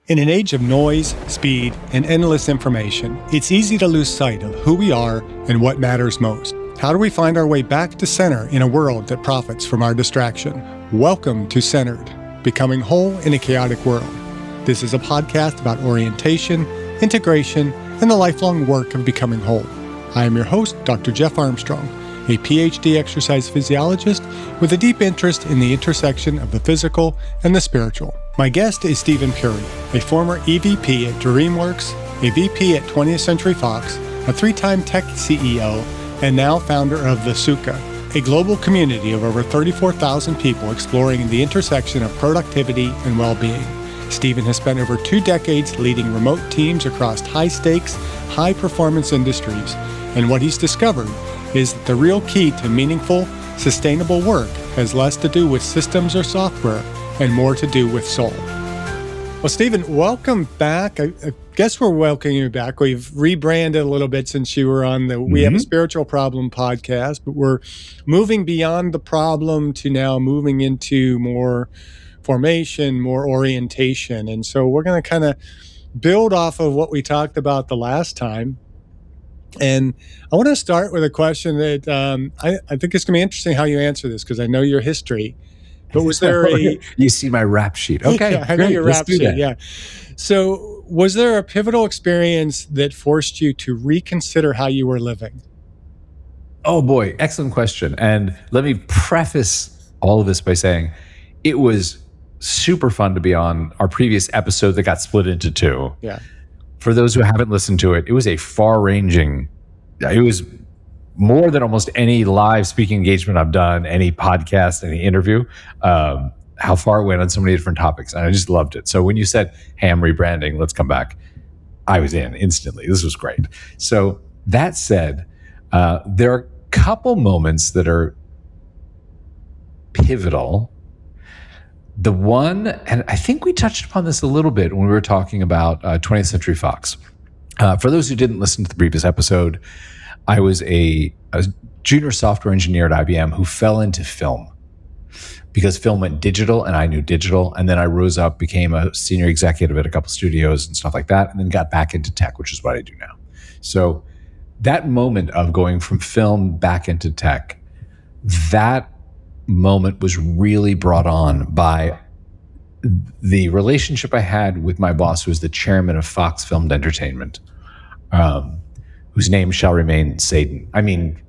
In an age of noise, speed, and endless information, it's easy to lose sight of who we are and what matters most. How do we find our way back to center in a world that profits from our distraction? Welcome to Centered, Becoming Whole in a Chaotic World. This is a podcast about orientation, integration, and the lifelong work of becoming whole. I am your host, Dr. Jeff Armstrong, a PhD exercise physiologist with a deep interest in the intersection of the physical and the spiritual. My guest is Stephen Puri, a former EVP at DreamWorks, a VP at 20th Century Fox, a three-time tech CEO, and now founder of The Suka, a global community of over 34,000 people exploring the intersection of productivity and well-being. Stephen has spent over 2 decades leading remote teams across high-stakes, high-performance industries, and what he's discovered is that the real key to meaningful, sustainable work has less to do with systems or software and more to do with soul. Well, Stephen, welcome back. I guess we're welcoming you back. We've rebranded a little bit since you were on the We Have a Spiritual Problem podcast, but we're moving beyond the problem to now moving into more formation, more orientation. And so we're going to kind of build off of what we talked about the last time. And I want to start with a question that I think it's going to be interesting how you answer this because I know your history. But was there a... You see my rap sheet. Okay, yeah, I know your rap sheet, yeah. So was there a pivotal experience that forced you to reconsider how you were living? Oh boy, excellent question. And let me preface all of this by saying it was super fun to be on our previous episode that got split into 2. Yeah. For those who haven't listened to it, it was a far-ranging, it was more than almost any live speaking engagement I've done, any podcast, any interview, how far it went on so many different topics. And I just loved it. So when you said, hey, I'm rebranding, let's come back, I was in instantly. This was great. So that said, there are a couple moments that are pivotal. The one, and I think we touched upon this a little bit when we were talking about 20th Century Fox. For those who didn't listen to the previous episode, I was a junior software engineer at IBM who fell into film because film went digital and I knew digital. And then I rose up, became a senior executive at a couple studios and stuff like that, and then got back into tech, which is what I do now. So that moment of going from film back into tech, that moment was really brought on by the relationship I had with my boss, who was the chairman of Fox Filmed Entertainment, whose name shall remain unknown.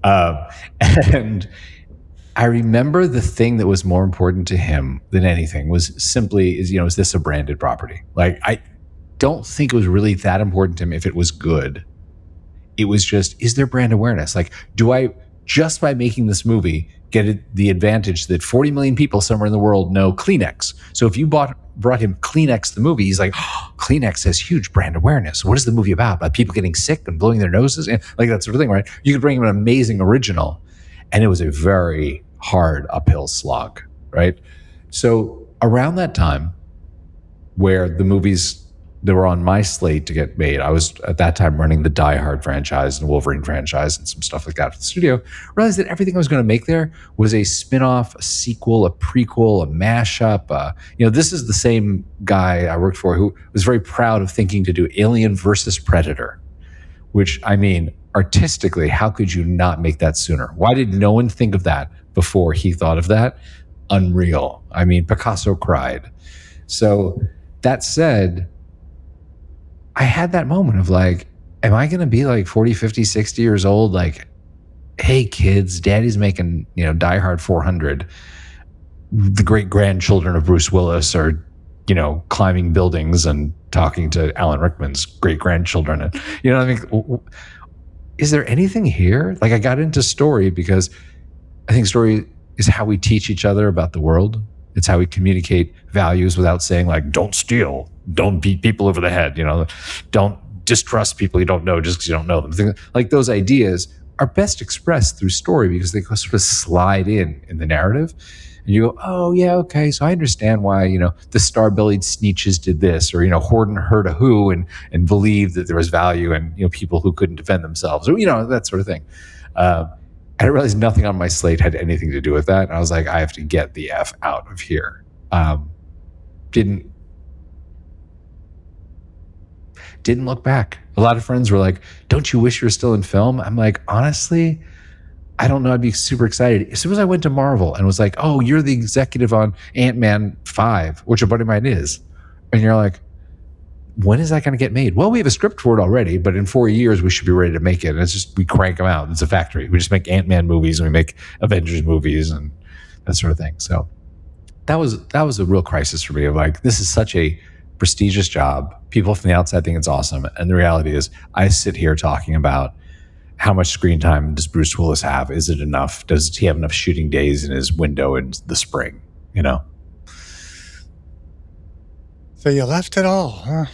And I remember the thing that was more important to him than anything was simply, is this a branded property? Like, I don't think it was really that important to him if it was good. It was just, is there brand awareness? Like, do I, just by making this movie, get the advantage that 40 million people somewhere in the world know Kleenex? So if you brought him Kleenex the movie, he's like, oh, Kleenex has huge brand awareness. What is the movie about? About people getting sick and blowing their noses? And like that sort of thing, right? You could bring him an amazing original. And it was a very hard uphill slog, right? So around that time, where the movies that were on my slate to get made, I was at that time running the Die Hard franchise and the Wolverine franchise and some stuff like that for the studio, realized that everything I was going to make there was a spin-off, a sequel, a prequel, a mashup. This is the same guy I worked for who was very proud of thinking to do Alien versus Predator, which, I mean, artistically, how could you not make that sooner? Why did no one think of that before he thought of that? Unreal. I mean, Picasso cried. So that said, I had that moment of like, am I going to be like 40, 50, 60 years old? Like, hey kids, daddy's making, Die Hard 400. The great grandchildren of Bruce Willis are, climbing buildings and talking to Alan Rickman's great grandchildren. And, I mean, is there anything here? Like, I got into story because I think story is how we teach each other about the world. It's how we communicate values without saying like, don't steal, don't beat people over the head, don't distrust people you don't know just because you don't know them. Things like those ideas are best expressed through story because they sort of slide in the narrative. And you go, oh yeah, okay, so I understand why, the star-bellied Sneetches did this, or, Horden heard a who and believed that there was value in, people who couldn't defend themselves, or, that sort of thing. I realized nothing on my slate had anything to do with that. And I was like, I have to get the F out of here. Didn't didn't look back. A lot of friends were like, don't you wish you were still in film? I'm like, honestly, I don't know. I'd be super excited. As soon as I went to Marvel and was like, oh, you're the executive on Ant-Man 5, which a buddy of mine is. And you're like, when is that going to get made? Well, we have a script for it already, but in 4 years, we should be ready to make it. And it's just, we crank them out. It's a factory. We just make Ant-Man movies and we make Avengers movies and that sort of thing. So that was a real crisis for me of like, this is such a prestigious job. People from the outside think it's awesome. And the reality is I sit here talking about how much screen time does Bruce Willis have? Is it enough? Does he have enough shooting days in his window in the spring? You know? So you left it all, huh?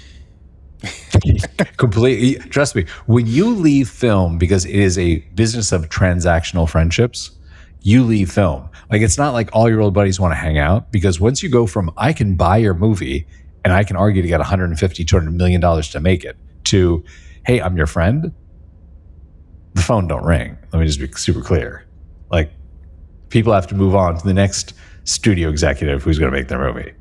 Completely. Trust me, when you leave film, because it is a business of transactional friendships, you leave film. Like, it's not like all your old buddies want to hang out, because once you go from, I can buy your movie and I can argue to get $150, $200 million to make it, to, hey, I'm your friend, the phone don't ring. Let me just be super clear. Like, people have to move on to the next studio executive who's going to make their movie.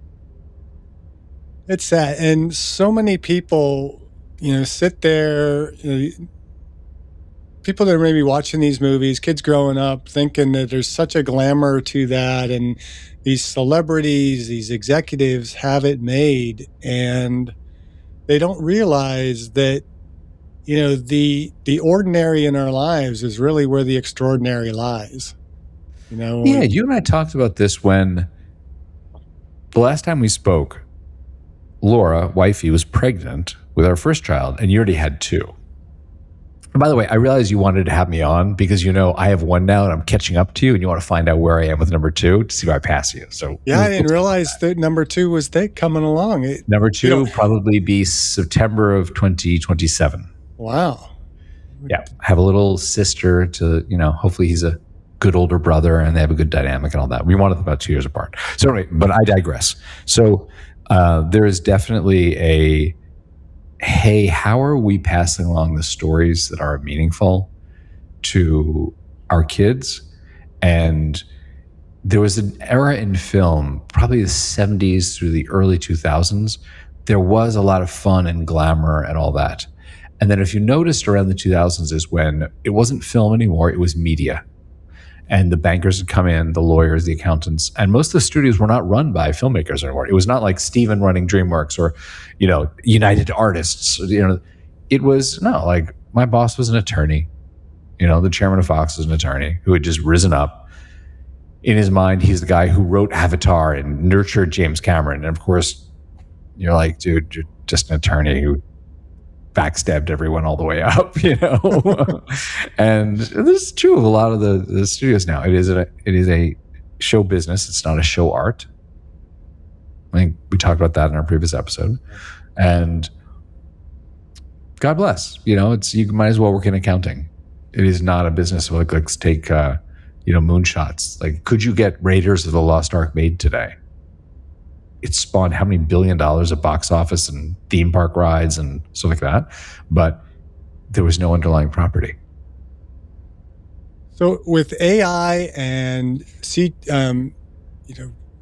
It's sad. And so many people, sit there, people that are maybe watching these movies, kids growing up, thinking that there's such a glamour to that. And these celebrities, these executives have it made. And they don't realize that, the ordinary in our lives is really where the extraordinary lies. Yeah, you and I talked about this when the last time we spoke. Laura, wifey, was pregnant with our first child, and you already had two. And by the way, I realized you wanted to have me on because I have one now and I'm catching up to you, and you want to find out where I am with number two to see if I pass you. So yeah, I didn't realize that number two was coming along. Number two probably be September of 2027. Wow. Yeah, I have a little sister to, hopefully he's a good older brother and they have a good dynamic and all that. We wanted them about 2 years apart. So anyway, but I digress. So there is definitely hey, how are we passing along the stories that are meaningful to our kids? And there was an era in film, probably the 70s through the early 2000s, there was a lot of fun and glamour and all that. And then if you noticed around the 2000s is when it wasn't film anymore, it was media. And the bankers would come in, the lawyers, the accountants, and most of the studios were not run by filmmakers anymore. It was not like Steven running DreamWorks or, United Artists. It was, no, like my boss was an attorney. The chairman of Fox was an attorney who had just risen up. In his mind, he's the guy who wrote Avatar and nurtured James Cameron. And of course, you're like, dude, you're just an attorney who backstabbed everyone all the way up, And this is true of a lot of the studios now. It is a show business. It's not a show art. I think we talked about that in our previous episode. And God bless. You might as well work in accounting. It is not a business like let's take moonshots. Like, could you get Raiders of the Lost Ark made today? It spawned how many $1 billion of box office and theme park rides and stuff like that, but there was no underlying property. So with AI and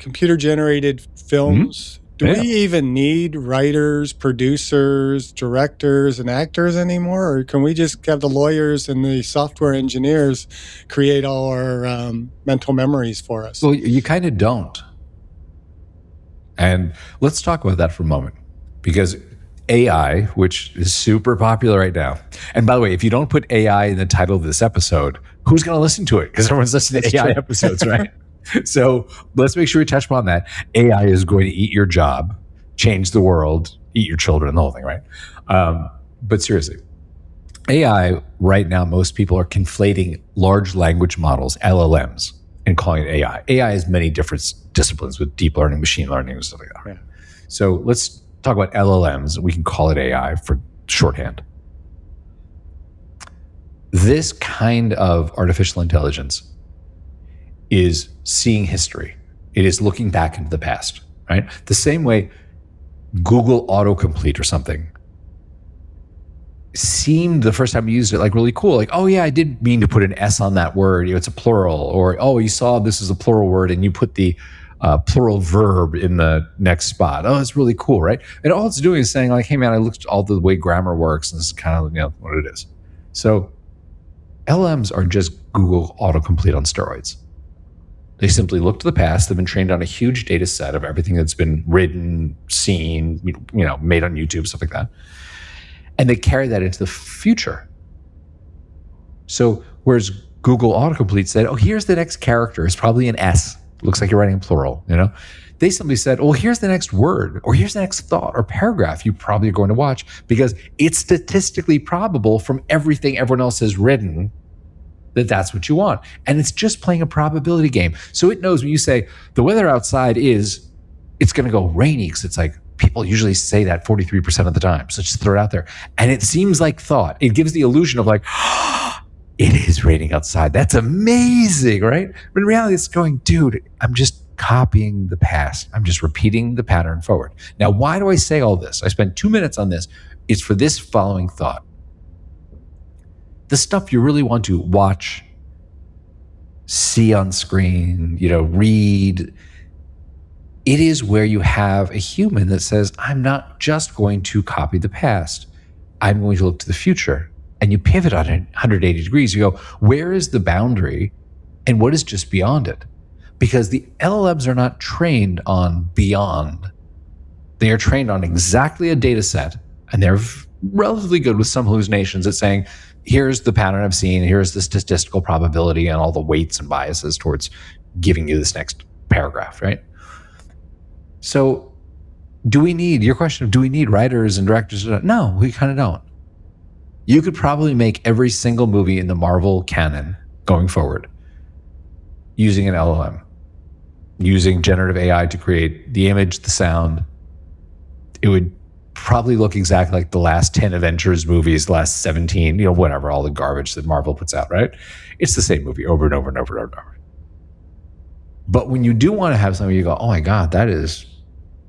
computer generated films, do we even need writers, producers, directors, and actors anymore? Or can we just have the lawyers and the software engineers create all our mental memories for us? Well, you kind of don't. And let's talk about that for a moment, because AI, which is super popular right now. And by the way, if you don't put AI in the title of this episode, who's going to listen to it? Because everyone's listening to AI episodes, right? So let's make sure we touch upon that. AI is going to eat your job, change the world, eat your children, the whole thing, right? But seriously, AI right now, most people are conflating large language models, LLMs, and calling it AI. AI has many different disciplines with deep learning, machine learning, and stuff like that. Yeah. So let's talk about LLMs. We can call it AI for shorthand. This kind of artificial intelligence is seeing history. It is looking back into the past, right? The same way Google autocomplete or something seemed the first time you used it like really cool. Like, oh yeah, I did mean to put an S on that word. It's a plural. Or, oh, you saw this is a plural word and you put the plural verb in the next spot. Oh, it's really cool, right? And all it's doing is saying like, hey man, I looked at all the way grammar works, and this is kind of what it is. So LMs are just Google autocomplete on steroids. They simply look to the past. They've been trained on a huge data set of everything that's been written, seen, made on YouTube, stuff like that. And they carry that into the future. So whereas Google autocomplete said, oh, here's the next character. It's probably an S. Looks like you're writing plural, They simply said, well, here's the next word, or here's the next thought or paragraph you probably are going to watch, because it's statistically probable from everything everyone else has written that that's what you want. And it's just playing a probability game. So it knows when you say the weather outside it's going to go rainy, because it's like people usually say that 43% of the time. So just throw it out there. And it seems like thought. It gives the illusion of like, it is raining outside. That's amazing, right? But in reality, it's going, dude, I'm just copying the past. I'm just repeating the pattern forward. Now, why do I say all this? I spent 2 minutes on this. It's for this following thought. The stuff you really want to watch, see on screen, read, it is where you have a human that says, I'm not just going to copy the past. I'm going to look to the future. And you pivot on it 180 degrees. You go, where is the boundary and what is just beyond it? Because the LLMs are not trained on beyond. They are trained on exactly a data set, and they're relatively good with some hallucinations at saying, here's the pattern I've seen, here's the statistical probability and all the weights and biases towards giving you this next paragraph, right? So do we need writers and directors? No, we kind of don't. You could probably make every single movie in the Marvel canon going forward using an LLM, using generative AI to create the image, the sound. It would probably look exactly like the last 10 Avengers movies, the last 17, whatever, all the garbage that Marvel puts out, right? It's the same movie over and over and over and over. But when you do want to have something, you go, oh my God,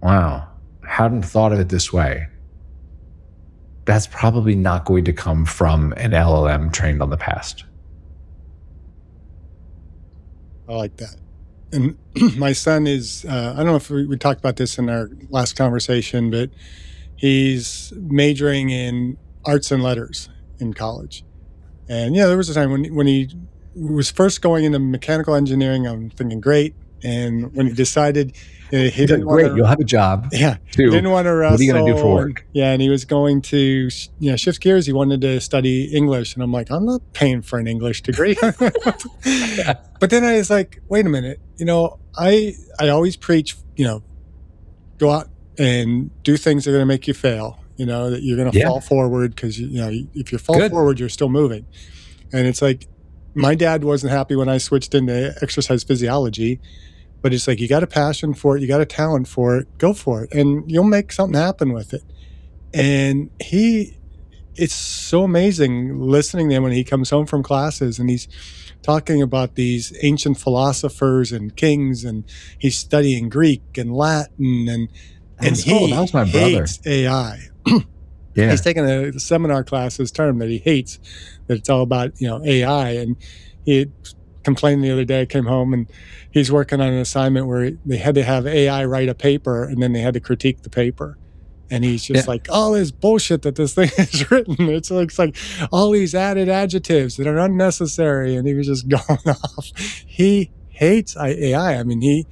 wow, hadn't thought of it this way. That's probably not going to come from an LLM trained on the past. I like that. And my son is, I don't know if we talked about this in our last conversation, but he's majoring in arts and letters in college. And there was a time when he was first going into mechanical engineering, I'm thinking great. And when he decided he didn't want great, you'll have a job. Yeah. Too. He didn't want to wrestle. What are you going to do for work? And he was going to shift gears. He wanted to study English. And I'm like, I'm not paying for an English degree. But then I was like, wait a minute. I always preach, go out and do things that are going to make you fail. That you're going to fall forward, because, if you fall forward, you're still moving. And it's like, my dad wasn't happy when I switched into exercise physiology, but it's like, you got a passion for it, you got a talent for it, go for it, and you'll make something happen with it. And it's so amazing listening to him when he comes home from classes and he's talking about these ancient philosophers and kings, and he's studying Greek and Latin, and he that was my hates brother. AI. Yeah. He's taking a seminar class this term that he hates, that it's all about, AI. And he complained the other day, came home, and he's working on an assignment where they had to have AI write a paper, and then they had to critique the paper. And he's just like, all this bullshit that this thing has written. It's like all these added adjectives that are unnecessary. And he was just going off. He hates AI. I mean,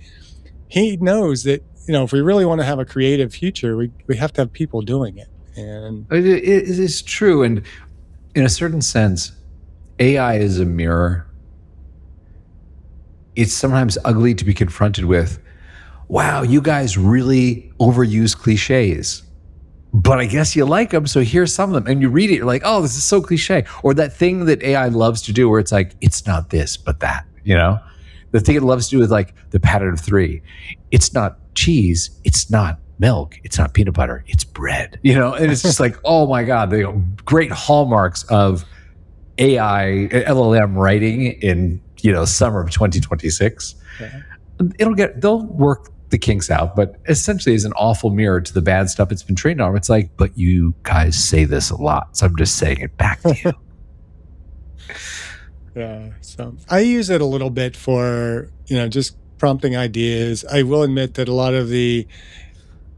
he knows that, if we really want to have a creative future, we have to have people doing it. And it is true. And in a certain sense, AI is a mirror. It's sometimes ugly to be confronted with, wow, you guys really overuse cliches. But I guess you like them, so here's some of them. And you read it, you're like, oh, this is so cliche. Or that thing that AI loves to do where it's like, it's not this, but that, The thing it loves to do with like the pattern of 3. It's not cheese, it's not milk, it's not peanut butter, it's bread, And it's just like, oh my God, the great hallmarks of AI, LLM writing in, summer of 2026. yeah. They'll work the kinks out, but essentially is an awful mirror to the bad stuff it's been trained on. It's like, but you guys say this a lot, so I'm just saying it back to you. Yeah. So I use it a little bit for, just prompting ideas. I will admit that a lot of the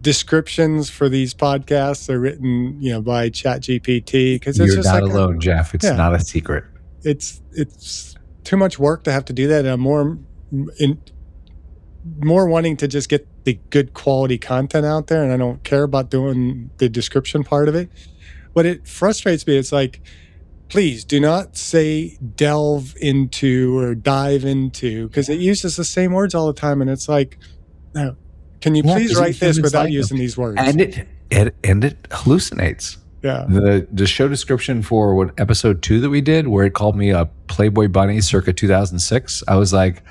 descriptions for these podcasts are written, by ChatGPT, because it's You're just not like, alone, Jeff. It's yeah, not a secret. it's too much work to have to do that. And I'm more wanting to just get the good quality content out there, and I don't care about doing the description part of it. But it frustrates me. It's like, please do not say delve into or dive into, because it uses the same words all the time. And it's like, no, can you please 'Cause write this humans without like them. using these words? And it hallucinates. Yeah. The show description for what episode 2 that we did, where it called me a Playboy bunny circa 2006, I was like,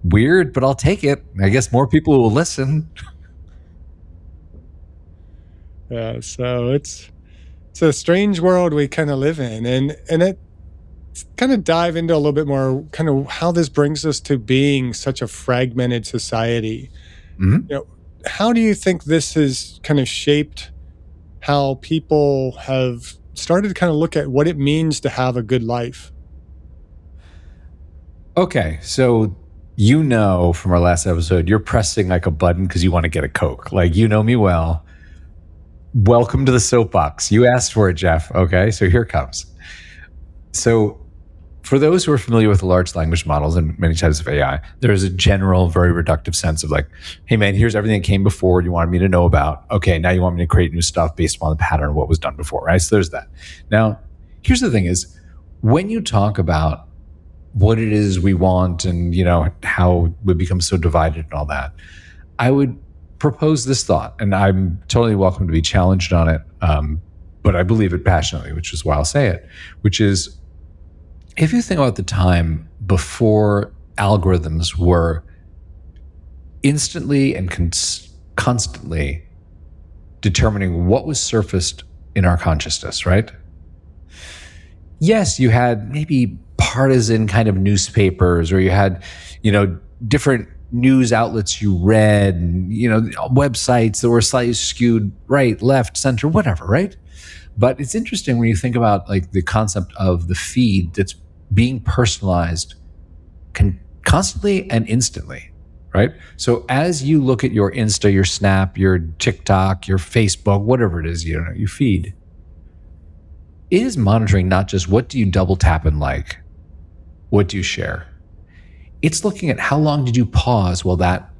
weird, but I'll take it. I guess more people will listen. Yeah. So it's a strange world we kind of live in, and it kind of dive into a little bit more kind of how this brings us to being such a fragmented society. Mhm. How do you think this has kind of shaped how people have started to kind of look at what it means to have a good life? Okay, so from our last episode, you're pressing like a button because you want to get a Coke. Like, you know me well. Welcome to the soapbox. You asked for it, Jeff. Okay, so here it comes. So, for those who are familiar with the large language models and many types of AI, there is a general, very reductive sense of like, hey man, here's everything that came before you wanted me to know about. Okay, now you want me to create new stuff based upon the pattern of what was done before, right? So there's that. Now, here's the thing is, when you talk about what it is we want and, how we become so divided and all that, I would propose this thought, and I'm totally welcome to be challenged on it, but I believe it passionately, which is why I'll say it, which is, if you think about the time before algorithms were instantly and constantly determining what was surfaced in our consciousness, right? Yes, you had maybe partisan kind of newspapers, or you had, different news outlets you read, and, websites that were slightly skewed right, left, center, whatever, right? But it's interesting when you think about like the concept of the feed that's being personalized constantly and instantly, right? So as you look at your Insta, your Snap, your TikTok, your Facebook, whatever it is, you feed, it is monitoring not just what do you double tap and like, what do you share. It's looking at how long did you pause while that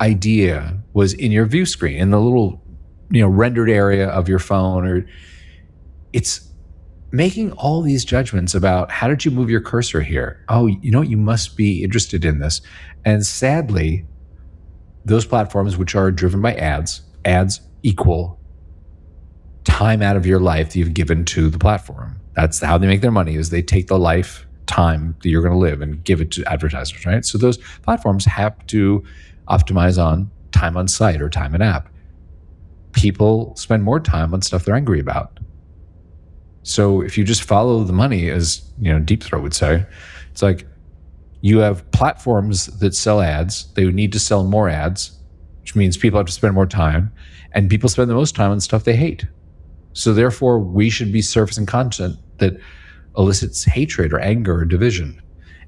idea was in your view screen, in the little, rendered area of your phone, or it's making all these judgments about how did you move your cursor here? Oh, you must be interested in this. And sadly, those platforms which are driven by ads equal time out of your life that you've given to the platform. That's how they make their money, is they take the life time that you're going to live and give it to advertisers, right? So those platforms have to optimize on time on site or time in app. People spend more time on stuff they're angry about. So if you just follow the money, as Deep Throat would say, it's like you have platforms that sell ads. They would need to sell more ads, which means people have to spend more time, and people spend the most time on stuff they hate. So therefore, we should be surfacing content that elicits hatred or anger or division.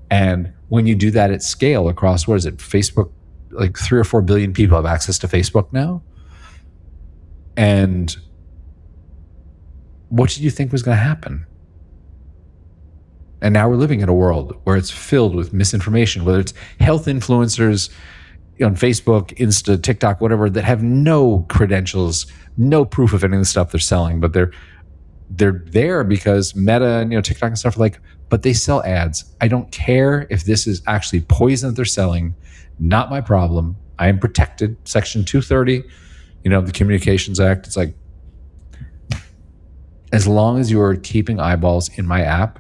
And when you do that at scale across, Facebook, like 3 or 4 billion people have access to Facebook now. And what did you think was going to happen? And now we're living in a world where it's filled with misinformation, whether it's health influencers on Facebook, Insta, TikTok, whatever, that have no credentials, no proof of any of the stuff they're selling, but they're there because Meta and TikTok and stuff are like, but they sell ads. I don't care if this is actually poison that they're selling. Not my problem. I am protected. Section 230, the Communications Act. It's like, as long as you're keeping eyeballs in my app,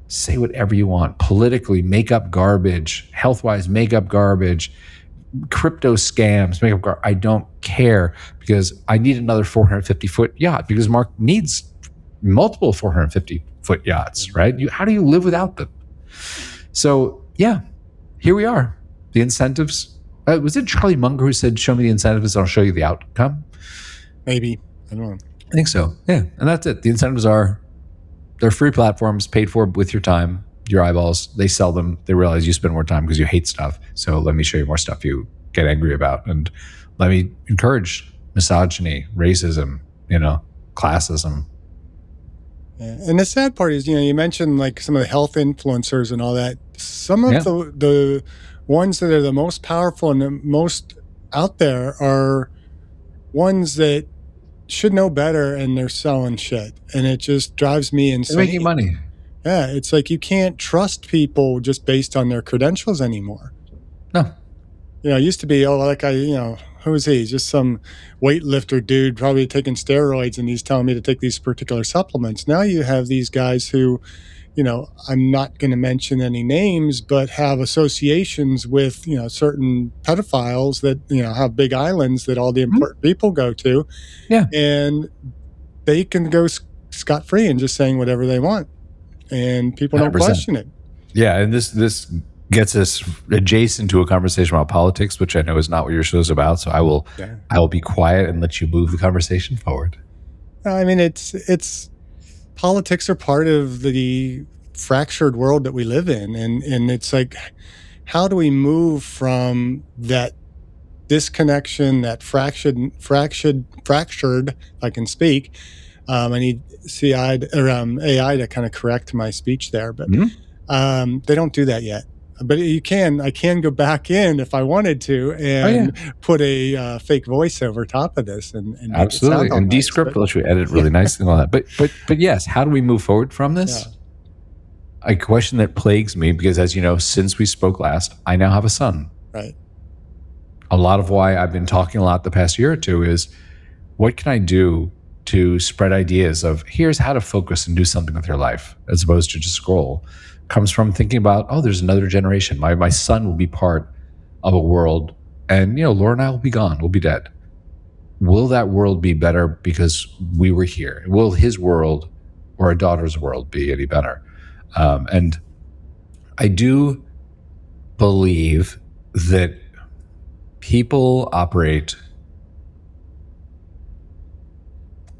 say whatever you want. Politically, make up garbage. Health-wise, make up garbage. Crypto scams, make up garbage. I don't care, because I need another 450-foot yacht, because Mark needs multiple 450-foot yachts, right? How do you live without them? So, yeah, here we are. The incentives. Was it Charlie Munger who said, show me the incentives and I'll show you the outcome? Maybe. I don't know. I think so. Yeah. And that's it. The incentives they're free platforms paid for with your time. your eyeballs. They sell them. They realize you spend more time because you hate stuff. So let me show you more stuff you get angry about. And let me encourage misogyny, racism, classism. Yeah. And the sad part is, you mentioned like some of the health influencers and all that. Some of Yeah. the ones that are the most powerful and the most out there are ones that should know better, and they're selling shit. And it just drives me They're insane. making money. Yeah, it's like you can't trust people just based on their credentials anymore. No. It used to be, who is he? He's just some weightlifter dude, probably taking steroids, and he's telling me to take these particular supplements. Now you have these guys who, I'm not going to mention any names, but have associations with, certain pedophiles that, have big islands that all the important people go to. Yeah. And they can go scot-free and just saying whatever they want. And people don't 100%. question it. Yeah, and this gets us adjacent to a conversation about politics, which I know is not what your show is about. So I will be quiet and let you move the conversation forward. I mean, it's politics are part of the fractured world that we live in, and it's like, how do we move from that disconnection, that fractured, if I can speak. I need AI to kind of correct my speech there, but they don't do that yet. But I can go back in if I wanted to and put a fake voice over top of this and absolutely, and Descript will actually edit really nicely and all that. But yes, how do we move forward from this? Yeah. A question that plagues me, because as you know, since we spoke last, I now have a son. Right. A lot of why I've been talking a lot the past year or two is, what can I do to spread ideas of here's how to focus and do something with your life as opposed to just scroll, comes from thinking about, there's another generation. My son will be part of a world, and Laura and I will be gone. We'll be dead. Will that world be better because we were here? Will his world or a daughter's world be any better? And I do believe that people operate,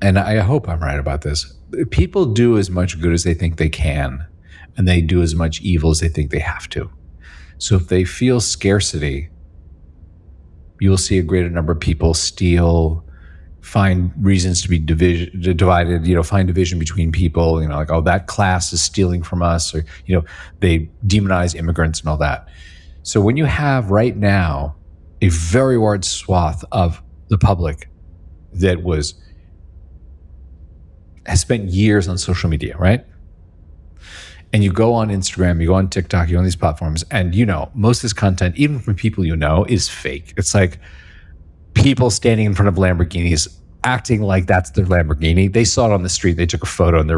and I hope I'm right about this, people do as much good as they think they can, and they do as much evil as they think they have to. So if they feel scarcity, you will see a greater number of people steal, find reasons to be divided, find division between people, like, that class is stealing from us, or, they demonize immigrants and all that. So when you have right now a very large swath of the public that has spent years on social media, right? And you go on Instagram, you go on TikTok, you go on these platforms, and most of this content, even from people is fake. It's like people standing in front of Lamborghinis, acting like that's their Lamborghini. They saw it on the street, they took a photo, and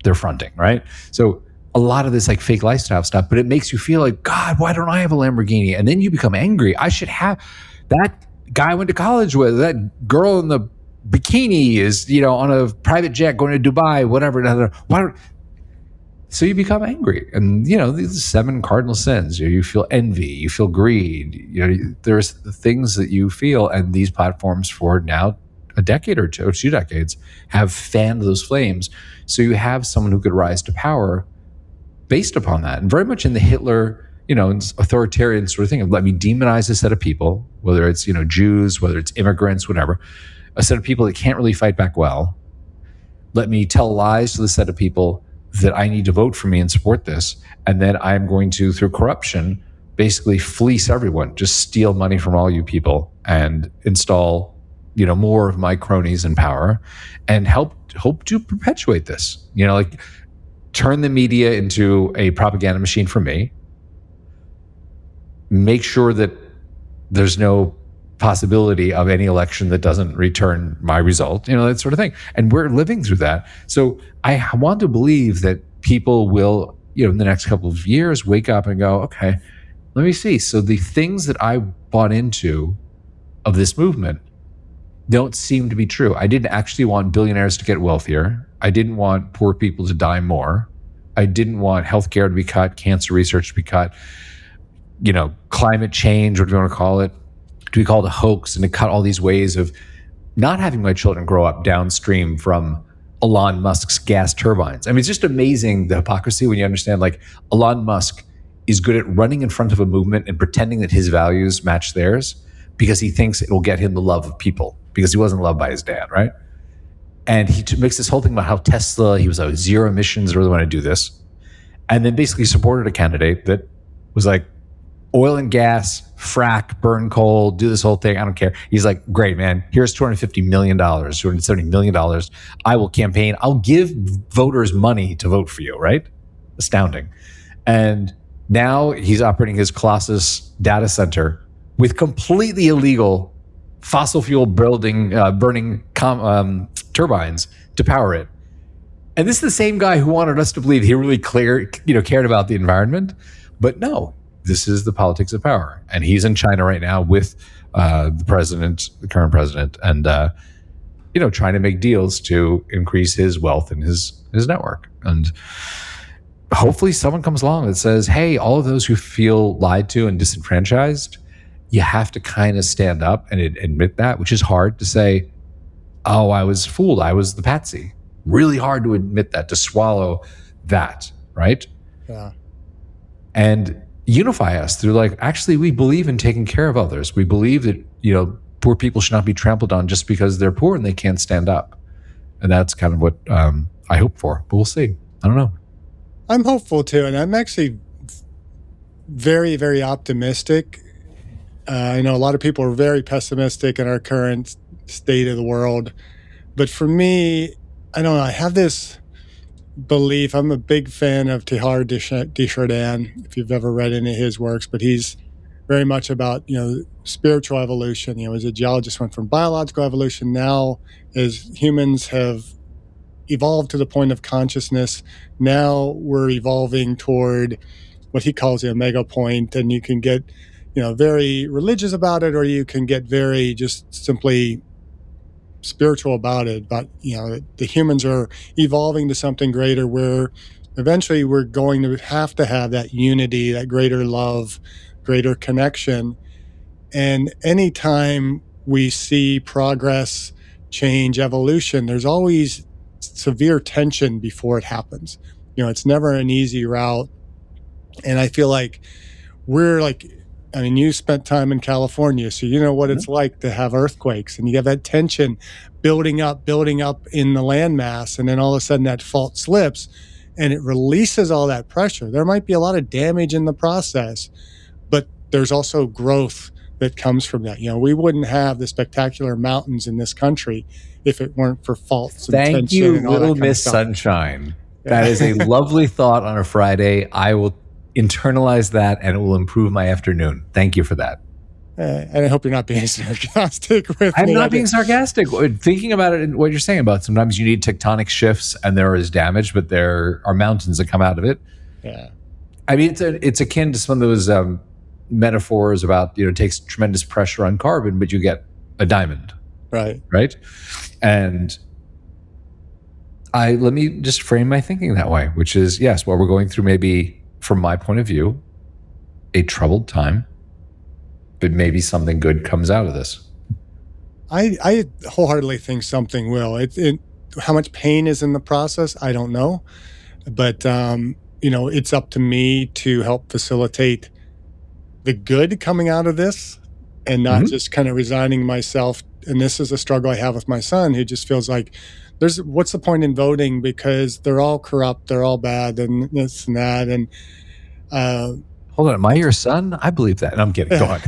they're fronting, right? So a lot of this like fake lifestyle stuff, but it makes you feel like, God, why don't I have a Lamborghini? And then you become angry. I should have that guy I went to college with, that girl in the bikini is, on a private jet going to Dubai, whatever. So you become angry. And, these 7 cardinal sins, you feel envy, you feel greed, there's the things that you feel, and these platforms for now a decade or 2 decades have fanned those flames. So you have someone who could rise to power based upon that. And very much in the Hitler, authoritarian sort of thing of, let me demonize a set of people, whether it's, Jews, whether it's immigrants, whatever, a set of people that can't really fight back well. Let me tell lies to the set of people that I need to vote for me and support this. And then I'm going to, through corruption, basically fleece everyone, just steal money from all you people and install, more of my cronies in power and hope to perpetuate this, like turn the media into a propaganda machine for me, make sure that there's no possibility of any election that doesn't return my result, that sort of thing. And we're living through that. So I want to believe that people will, in the next couple of years, wake up and go, okay, let me see. So the things that I bought into of this movement don't seem to be true. I didn't actually want billionaires to get wealthier. I didn't want poor people to die more. I didn't want healthcare to be cut, cancer research to be cut, climate change, what do you want to call it, to be called a hoax, and to cut all these ways of not having my children grow up downstream from Elon Musk's gas turbines. I mean, it's just amazing the hypocrisy when you understand like Elon Musk is good at running in front of a movement and pretending that his values match theirs because he thinks it will get him the love of people because he wasn't loved by his dad, right? And he makes this whole thing about how Tesla, he was like zero emissions, I really want to do this. And then basically supported a candidate that was like, oil and gas, frack, burn coal, do this whole thing. I don't care. He's like, great, man. Here's $250 million, $270 million. I will campaign. I'll give voters money to vote for you, right? Astounding. And now he's operating his Colossus data center with completely illegal fossil fuel burning turbines to power it. And this is the same guy who wanted us to believe he really cared about the environment. But no, this is the politics of power. And he's in China right now with the current president, and trying to make deals to increase his wealth and his network. And hopefully someone comes along that says, hey, all of those who feel lied to and disenfranchised, you have to kind of stand up and admit that, which is hard to say, oh, I was fooled. I was the patsy. Really hard to admit that, to swallow that, right? Yeah. And unify us through like, actually, we believe in taking care of others. We believe that, poor people should not be trampled on just because they're poor and they can't stand up. And that's kind of what I hope for, but we'll see. I don't know. I'm hopeful too. And I'm actually very, very optimistic. I know a lot of people are very pessimistic in our current state of the world. But for me, I don't know, I have this belief. I'm a big fan of Teilhard de Chardin, if you've ever read any of his works, but he's very much about, spiritual evolution. As a geologist, went from biological evolution. Now, as humans have evolved to the point of consciousness, now we're evolving toward what he calls the omega point, and you can get, very religious about it, or you can get very just simply spiritual about it. But the humans are evolving to something greater, where eventually we're going to have that unity, that greater love, greater connection. And anytime we see progress, change, evolution, there's always severe tension before it happens. It's never an easy route. And I feel like you spent time in California, so you know what it's like to have earthquakes, and you have that tension building up in the landmass, and then all of a sudden that fault slips and it releases all that pressure. There might be a lot of damage in the process, but there's also growth that comes from that. We wouldn't have the spectacular mountains in this country if it weren't for faults and tension. Thank you, and all Little that kind Miss of stuff. Sunshine. That is a lovely thought on a Friday. I will internalize that, and it will improve my afternoon. Thank you for that. And I hope you're not being sarcastic with me. I'm not being sarcastic. Thinking about it and what you're saying about sometimes you need tectonic shifts and there is damage, but there are mountains that come out of it. Yeah. I mean, it's akin to some of those metaphors about, it takes tremendous pressure on carbon, but you get a diamond. Right. Right. And let me just frame my thinking that way, which is, yes, what we're going through maybe, from my point of view, a troubled time, but maybe something good comes out of this. I wholeheartedly think something will. How much pain is in the process, I don't know. But, it's up to me to help facilitate the good coming out of this, and not just kind of resigning myself. And this is a struggle I have with my son, who just feels like what's the point in voting, because they're all corrupt, they're all bad, and this and that. And hold on, am I your son? I believe that. And I'm kidding. Go on.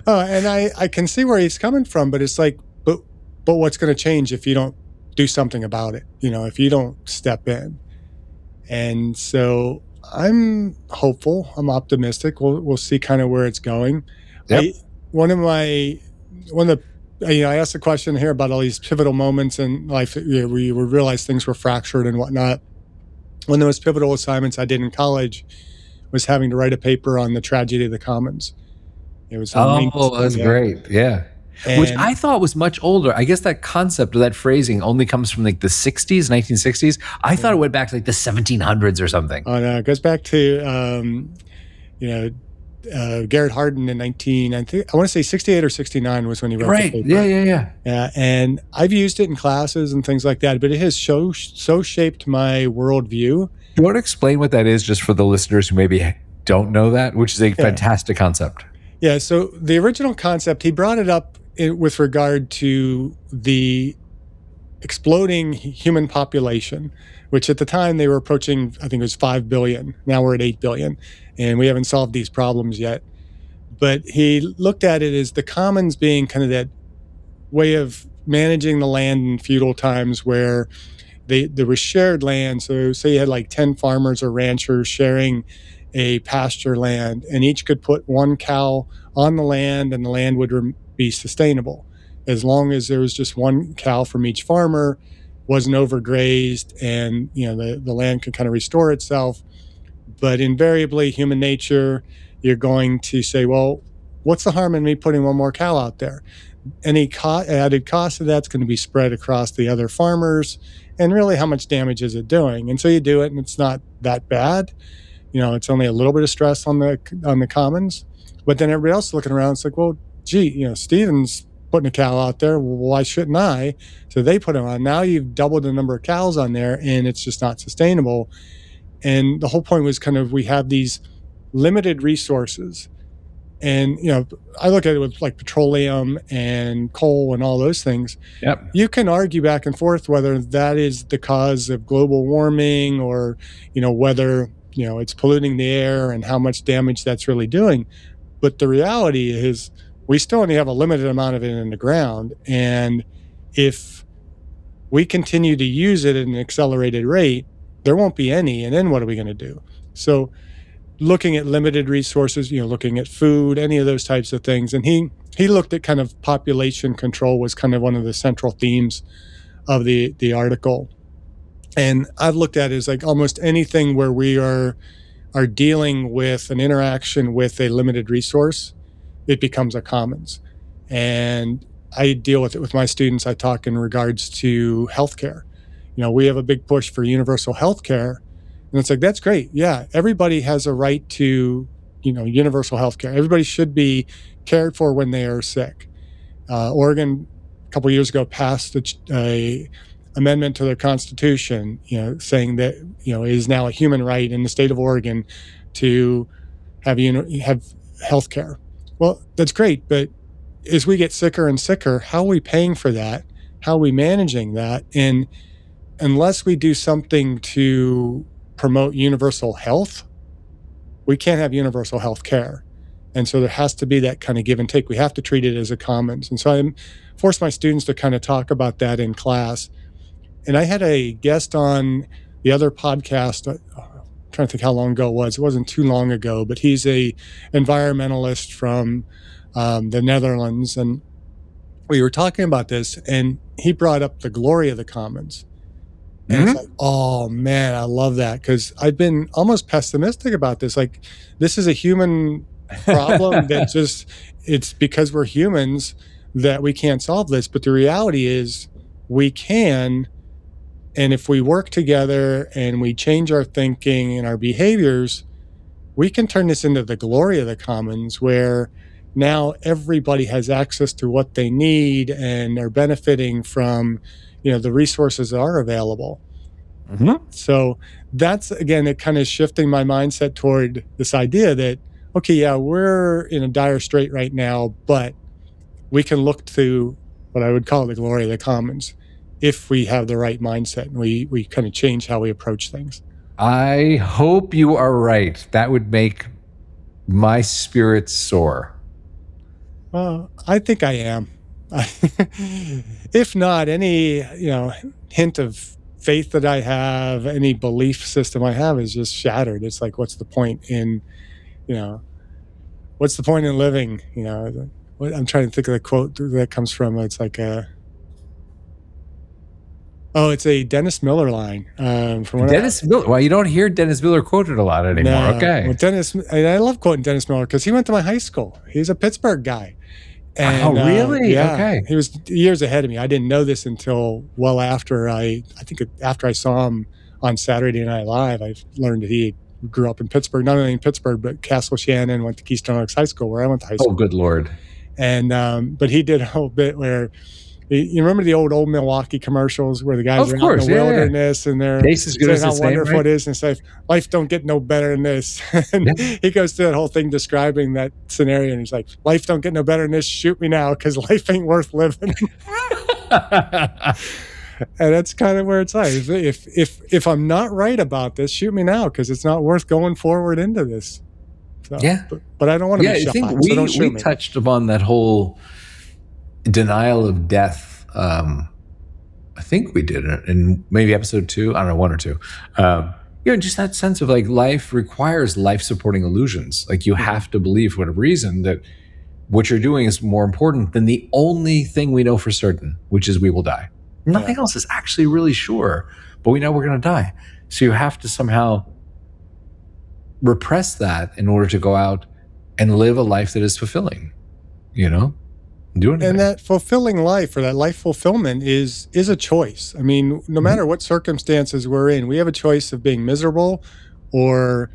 And I can see where he's coming from, but it's like, but what's going to change if you don't do something about it? If you don't step in. And so I'm hopeful. I'm optimistic. We'll see kind of where it's going. Yep. I asked a question here about all these pivotal moments in life where you would realize things were fractured and whatnot. One of the most pivotal assignments I did in college was having to write a paper on the tragedy of the commons. It was that's great. Yeah. Which I thought was much older. I guess that concept or that phrasing only comes from like the 60s, 1960s. I thought it went back to like the 1700s or something. Oh no, it goes back to Garrett Hardin in I want to say 68 or 69 was when he wrote Right. the paper. Yeah. And I've used it in classes and things like that, but it has so shaped my worldview. You want to explain what that is just for the listeners who maybe don't know that, which is a fantastic concept. Yeah. So the original concept, he brought it up with regard to the exploding human population, which at the time they were approaching, I think it was 5 billion. Now we're at 8 billion, and we haven't solved these problems yet. But he looked at it as the commons being kind of that way of managing the land in feudal times where there was shared land. So say you had like 10 farmers or ranchers sharing a pasture land, and each could put one cow on the land, and the land would be sustainable as long as there was just one cow from each farmer, wasn't overgrazed, and the land could kind of restore itself. But invariably, human nature, you're going to say, well, what's the harm in me putting one more cow out there? Any added cost of that's going to be spread across the other farmers, and really, how much damage is it doing? And so you do it, and it's not that bad. It's only a little bit of stress on the commons. But then everybody else looking around, it's like, well, gee, Steven's putting a cow out there. Well, why shouldn't I? So they put it on. Now you've doubled the number of cows on there, and it's just not sustainable. And the whole point was kind of, we have these limited resources. And, I look at it with like petroleum and coal and all those things. Yep. You can argue back and forth whether that is the cause of global warming or, whether, it's polluting the air and how much damage that's really doing. But the reality is we still only have a limited amount of it in the ground. And if we continue to use it at an accelerated rate, there won't be any. And then what are we going to do? So looking at limited resources, looking at food, any of those types of things. And he looked at kind of population control was kind of one of the central themes of the article. And I've looked at it as like almost anything where we are dealing with an interaction with a limited resource, it becomes a commons. And I deal with it with my students. I talk in regards to healthcare. We have a big push for universal healthcare. And it's like, that's great. Yeah, everybody has a right to, universal healthcare. Everybody should be cared for when they are sick. Oregon, a couple of years ago, passed a amendment to their constitution, saying that, it is now a human right in the state of Oregon to have healthcare. Well, that's great. But as we get sicker and sicker, how are we paying for that? How are we managing that? And unless we do something to promote universal health, we can't have universal health care. And so there has to be that kind of give and take. We have to treat it as a commons. And so I force my students to kind of talk about that in class. And I had a guest on the other podcast. I'm trying to think how long ago it was. It wasn't too long ago, but he's a environmentalist from the Netherlands. And we were talking about this, and he brought up the glory of the commons. And it's like, oh man, I love that, because I've been almost pessimistic about this. Like, this is a human problem that it's because we're humans that we can't solve this. But the reality is we can. And if we work together and we change our thinking and our behaviors, we can turn this into the glory of the commons, where now everybody has access to what they need and are benefiting from, the resources that are available. Mm-hmm. So that's, again, it kind of shifting my mindset toward this idea that, okay, yeah, we're in a dire strait right now, but we can look to what I would call the glory of the commons if we have the right mindset and we kind of change how we approach things. I hope you are right. That would make my spirit soar. Well, I think I am. If not, any hint of faith that I have, any belief system I have is just shattered. It's like, what's the point in living? I'm trying to think of the quote that comes from. It's like it's a Dennis Miller line. Dennis Miller. Well, you don't hear Dennis Miller quoted a lot anymore. No, okay. Well, I love quoting Dennis Miller because he went to my high school. He's a Pittsburgh guy. And, really? Yeah, okay. He was years ahead of me. I didn't know this until well after I think after I saw him on Saturday Night Live, I learned that he grew up in Pittsburgh, not only in Pittsburgh, but Castle Shannon, went to Keystone Oaks High School, where I went to high school. Oh, good Lord. And but he did a whole bit where, you remember the old Milwaukee commercials where the guys Of are course, out in the yeah, yeah. wilderness and they're Taste as good saying as how its name, wonderful right? it is, and say, life don't get no better than this. And Yeah. he goes through that whole thing describing that scenario, and he's like, life don't get no better than this. Shoot me now, because life ain't worth living. And that's kind of where it's like, if I'm not right about this, shoot me now, because it's not worth going forward into this. So, Yeah. but I don't want to Yeah, be I shut think by, so don't shoot we me. touched upon that whole denial of death. I think we did it in maybe episode 2. I don't know, 1 or 2. Just that sense of like life requires life supporting illusions. Like you have to believe for whatever reason that what you're doing is more important than the only thing we know for certain, which is we will die. Nothing else is actually really sure, but we know we're going to die. So you have to somehow repress that in order to go out and live a life that is fulfilling, do anything. And that fulfilling life, or that life fulfillment, is a choice. I mean, no matter what circumstances we're in, we have a choice of being miserable or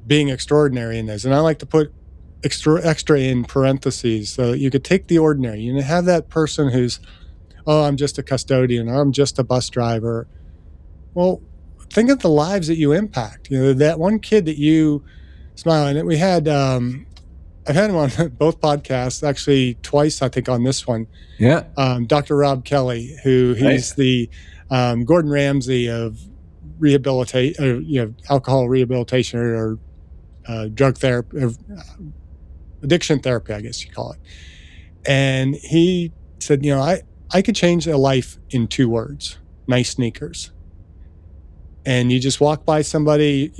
being extraordinary in this. And I like to put extra in parentheses, so you could take the ordinary. You have that person who's, oh, I'm just a custodian, or I'm just a bus driver. Well, think of the lives that you impact. That one kid that you smile at. We had, I've had him on both podcasts, actually twice, I think, on this one. Yeah. Dr. Rob Kelly, who he's the Gordon Ramsay of alcohol rehabilitation or drug therapy, addiction therapy, I guess you call it. And he said, I could change a life in 2 words: nice sneakers. And you just walk by somebody,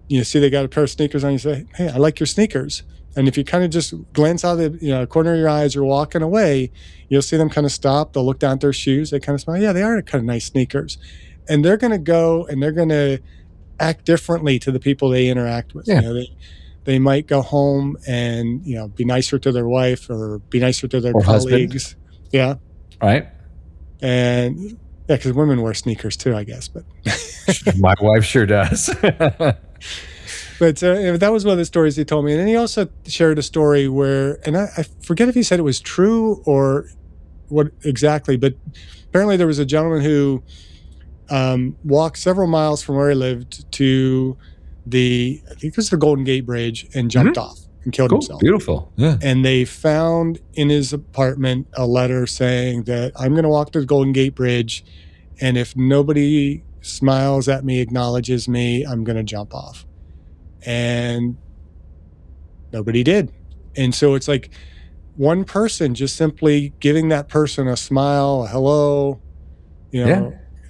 you see they got a pair of sneakers on, you say, hey, I like your sneakers. And if you kind of just glance out of the corner of your eyes, you're walking away, you'll see them kind of stop. They'll look down at their shoes. They kind of smile. Yeah, they are kind of nice sneakers. And they're going to go and they're going to act differently to the people they interact with. Yeah. They might go home and, be nicer to their wife or be nicer to their colleagues. Husband. Yeah. Right. And yeah, because women wear sneakers too, I guess. But my wife sure does. But that was one of the stories he told me. And then he also shared a story where, and I forget if he said it was true or what exactly, but apparently there was a gentleman who walked several miles from where he lived to I think it was the Golden Gate Bridge, and jumped off and killed himself. Beautiful. Yeah. And they found in his apartment a letter saying that I'm going to walk to the Golden Gate Bridge, and if nobody smiles at me, acknowledges me, I'm going to jump off. And nobody did. And so it's like one person just simply giving that person a smile, a hello,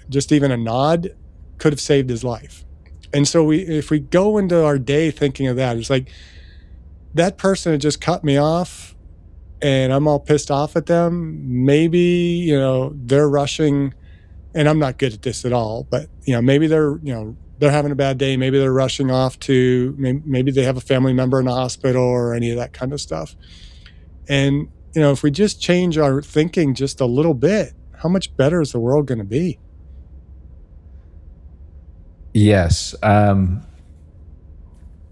just even a nod could have saved his life. And so if we go into our day thinking of that, it's like that person had just cut me off and I'm all pissed off at them. Maybe, they're rushing, and I'm not good at this at all, but maybe they're having a bad day. Maybe they're rushing off to, maybe they have a family member in the hospital or any of that kind of stuff. And, if we just change our thinking just a little bit, how much better is the world going to be? Yes. I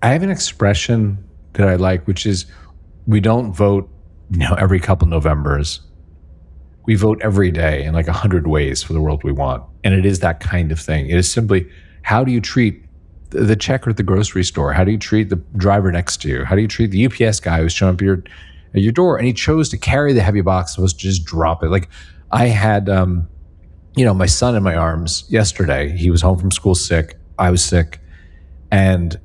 have an expression that I like, which is we don't vote, every couple Novembers. We vote every day in like 100 ways for the world we want. And it is that kind of thing. It is simply, how do you treat the checker at the grocery store? How do you treat the driver next to you? How do you treat the UPS guy who's showing up at your door? And he chose to carry the heavy box, supposed to just drop it. Like I had, my son in my arms yesterday. He was home from school sick. I was sick. And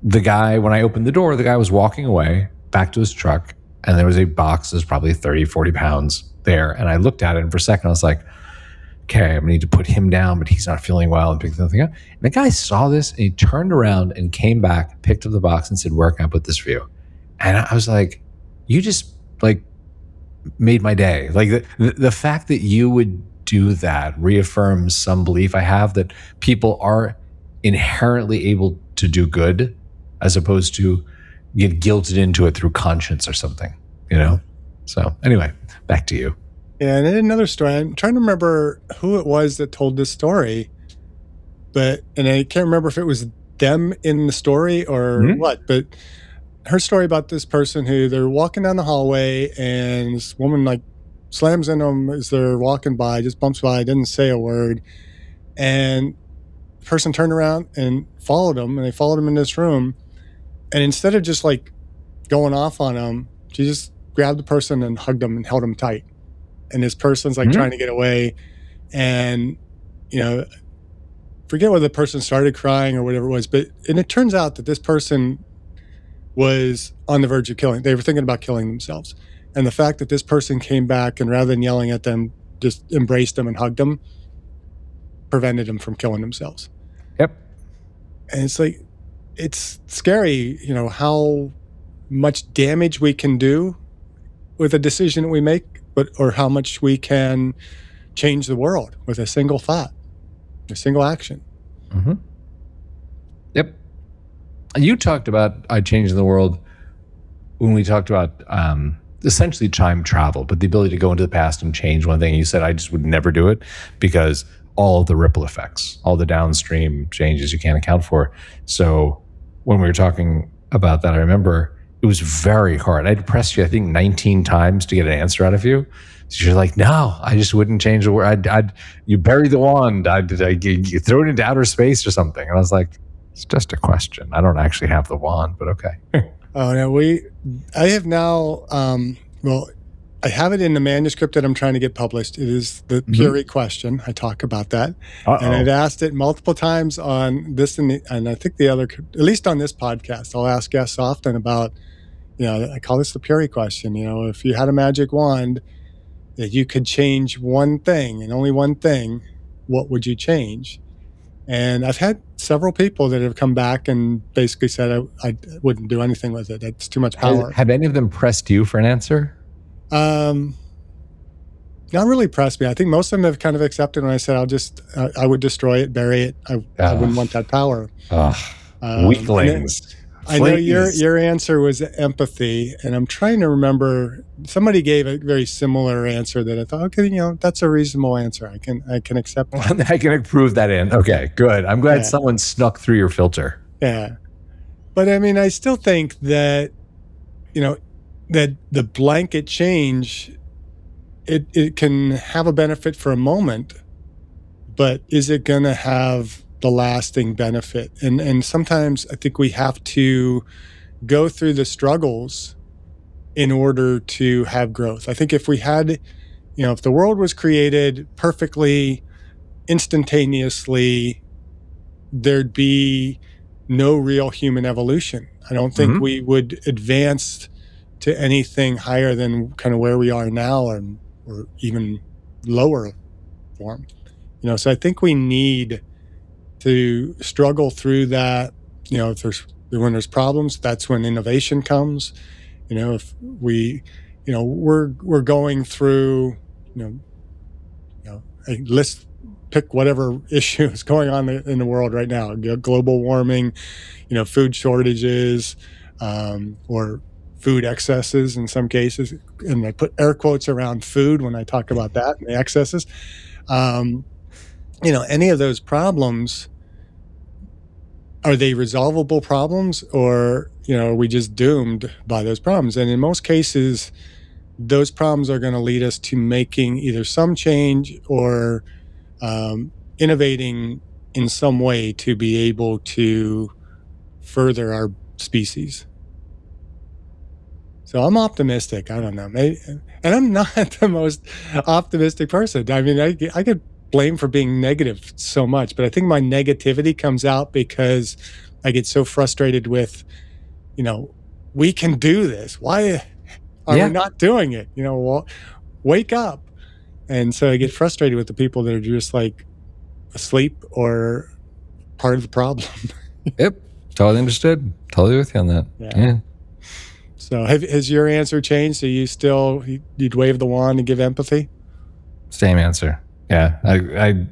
the guy, when I opened the door, the guy was walking away back to his truck, and there was a box that's probably 30, 40 pounds there. And I looked at it, and for a second I was like, okay, I'm gonna need to put him down, but he's not feeling well, and pick the thing up. And the guy saw this and he turned around and came back, picked up the box and said, where can I put this for you? And I was like, you just like made my day. Like the fact that you would do that reaffirms some belief I have that people are inherently able to do good as opposed to get guilted into it through conscience or something, So anyway, back to you. Yeah, and then another story. I'm trying to remember who it was that told this story, and I can't remember if it was them in the story or what, but her story about this person who they're walking down the hallway and this woman like slams in them as they're walking by, just bumps by, didn't say a word. And the person turned around and followed them, and they followed him in this room. And instead of just like going off on him, she just grabbed the person and hugged him and held him tight. And this person's like trying to get away. And, you know, forget whether the person started crying or whatever it was, and it turns out that this person was on the verge of killing. They were thinking about killing themselves. And the fact that this person came back and rather than yelling at them, just embraced them and hugged them, prevented them from killing themselves. Yep. And it's like, it's scary, you know, how much damage we can do with a decision that we make, or how much we can change the world with a single thought, a single action. Mm-hmm. Yep. You talked about I changed the world when we talked about essentially time travel, but the ability to go into the past and change one thing. You said I just would never do it because all of the ripple effects, all the downstream changes you can't account for. So when we were talking about that, I remember it was very hard. I'd pressed you, I think, 19 times to get an answer out of you. So you're like, no, I just wouldn't change the word. You bury the wand. You throw it into outer space or something. And I was like, it's just a question. I don't actually have the wand, but okay. Oh no, I have now. Well, I have it in the manuscript that I'm trying to get published. It is the Puri question. I talk about that, and I've asked it multiple times on this and I think the other, at least on this podcast, I'll ask guests often about. You know, I call this the Puri question. You know, if you had a magic wand that you could change one thing and only one thing, what would you change? And I've had several people that have come back and basically said I wouldn't do anything with it. It's too much power. Have any of them pressed you for an answer? Not really pressed me. I think most of them have kind of accepted when I said I would destroy it, bury it. I wouldn't want that power. Weaklings. I know your answer was empathy, and I'm trying to remember. Somebody gave a very similar answer that I thought, okay, you know, that's a reasonable answer. I can accept that. I can approve that in. Okay, good. I'm glad someone snuck through your filter. Yeah, but I mean, I still think that, you know, that the blanket change, it can have a benefit for a moment, but is it going to have the lasting benefit? And sometimes I think we have to go through the struggles in order to have growth. I think if we had, you know, if the world was created perfectly, instantaneously, there'd be no real human evolution. I don't think we would advance to anything higher than kind of where we are now, or even lower form. You know, so I think we need to struggle through that. You know, when there's problems, that's when innovation comes. You know, if we're going through, let's pick whatever issue is going on in the world right now, global warming, food shortages, or food excesses in some cases. And I put air quotes around food when I talk about that, and the excesses. Any of those problems, are they resolvable problems, or, are we just doomed by those problems? And in most cases, those problems are going to lead us to making either some change or innovating in some way to be able to further our species. So I'm optimistic. I don't know. Maybe, and I'm not the most optimistic person. I mean, I get blamed for being negative so much, but I think my negativity comes out because I get so frustrated with, we can do this. Why are we not doing it? Wake up. And so I get frustrated with the people that are just like asleep or part of the problem. Yep. Totally understood. Totally with you on that. Yeah. So has your answer changed? So you'd wave the wand and give empathy? Same answer. Yeah. I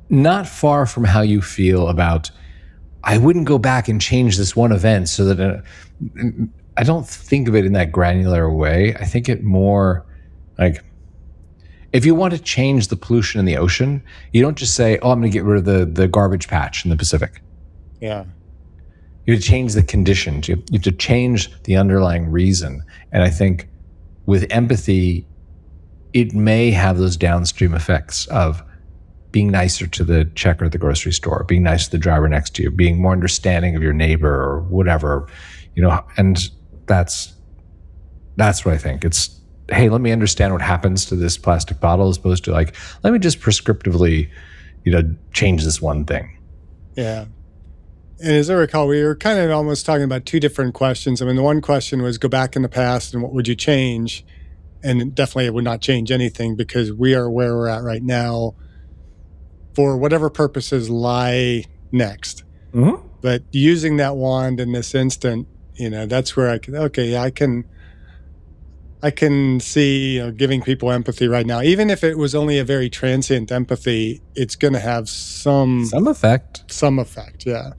not far from how you feel about, I wouldn't go back and change this one event so that I don't think of it in that granular way. I think it more like, If you want to change the pollution in the ocean, you don't just say, "Oh, I'm going to get rid of the garbage patch in the Pacific." Yeah. You have to change the conditions. You have to change the underlying reason. And I think with empathy, it may have those downstream effects of being nicer to the checker at the grocery store, being nice to the driver next to you, being more understanding of your neighbor or whatever, and that's what I think. It's, hey, let me understand what happens to this plastic bottle, as opposed to like, let me just prescriptively, change this one thing. Yeah. And as I recall, we were kind of almost talking about two different questions. I mean, the one question was go back in the past and what would you change? And definitely it would not change anything because we are where we're at right now for whatever purposes lie next. Mm-hmm. But using that wand in this instant, that's where I can see giving people empathy right now. Even if it was only a very transient empathy, it's going to have some effect. Some effect, yeah.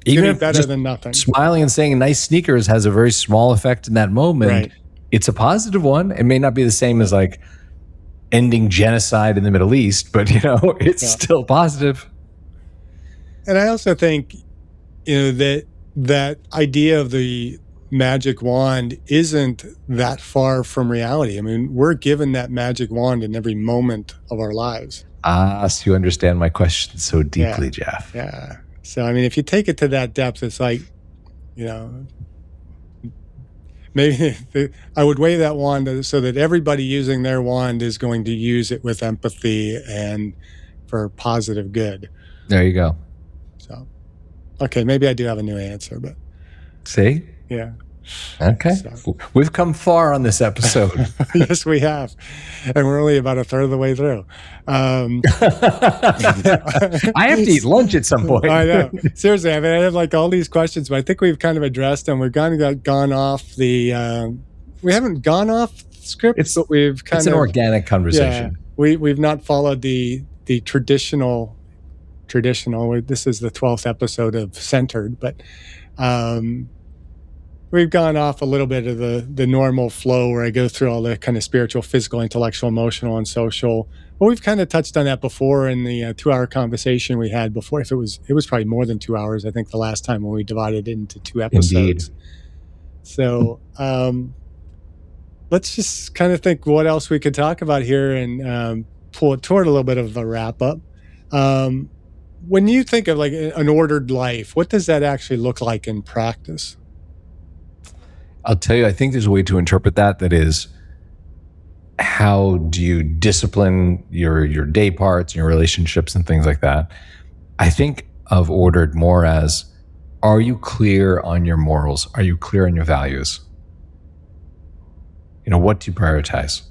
Even if better than nothing. Smiling and saying nice sneakers has a very small effect in that moment. Right. It's a positive one. It may not be the same as like ending genocide in the Middle East, but it's still positive. And I also think that idea of the magic wand isn't that far from reality. I mean, we're given that magic wand in every moment of our lives. So you understand my question so deeply, Jeff. Yeah. So, I mean, if you take it to that depth, it's like, maybe I would wave that wand so that everybody using their wand is going to use it with empathy and for positive good. There you go. So, okay, maybe I do have a new answer, but. See? Yeah. Okay. So. We've come far on this episode. Yes, we have. And we're only about a third of the way through. I have to eat lunch at some point. I know. Seriously, I mean, I have like all these questions, but I think we've kind of addressed them. We've kind of gone off the, we haven't gone off script, but we've kind of. It's an organic conversation. Yeah, we've not followed the traditional, this is the 12th episode of Centered, but we've gone off a little bit of the normal flow where I go through all the kind of spiritual, physical, intellectual, emotional, and social. Well, we've kind of touched on that before in the 2-hour conversation we had before. If it was probably more than 2 hours, I think, the last time when we divided it into 2 episodes. Indeed. So let's just kind of think what else we could talk about here and pull it toward a little bit of a wrap up. When you think of like an ordered life, what does that actually look like in practice? I'll tell you, I think there's a way to interpret that is, how do you discipline your day parts and your relationships and things like that? I think of ordered more as, are you clear on your morals? Are you clear on your values? What do you prioritize?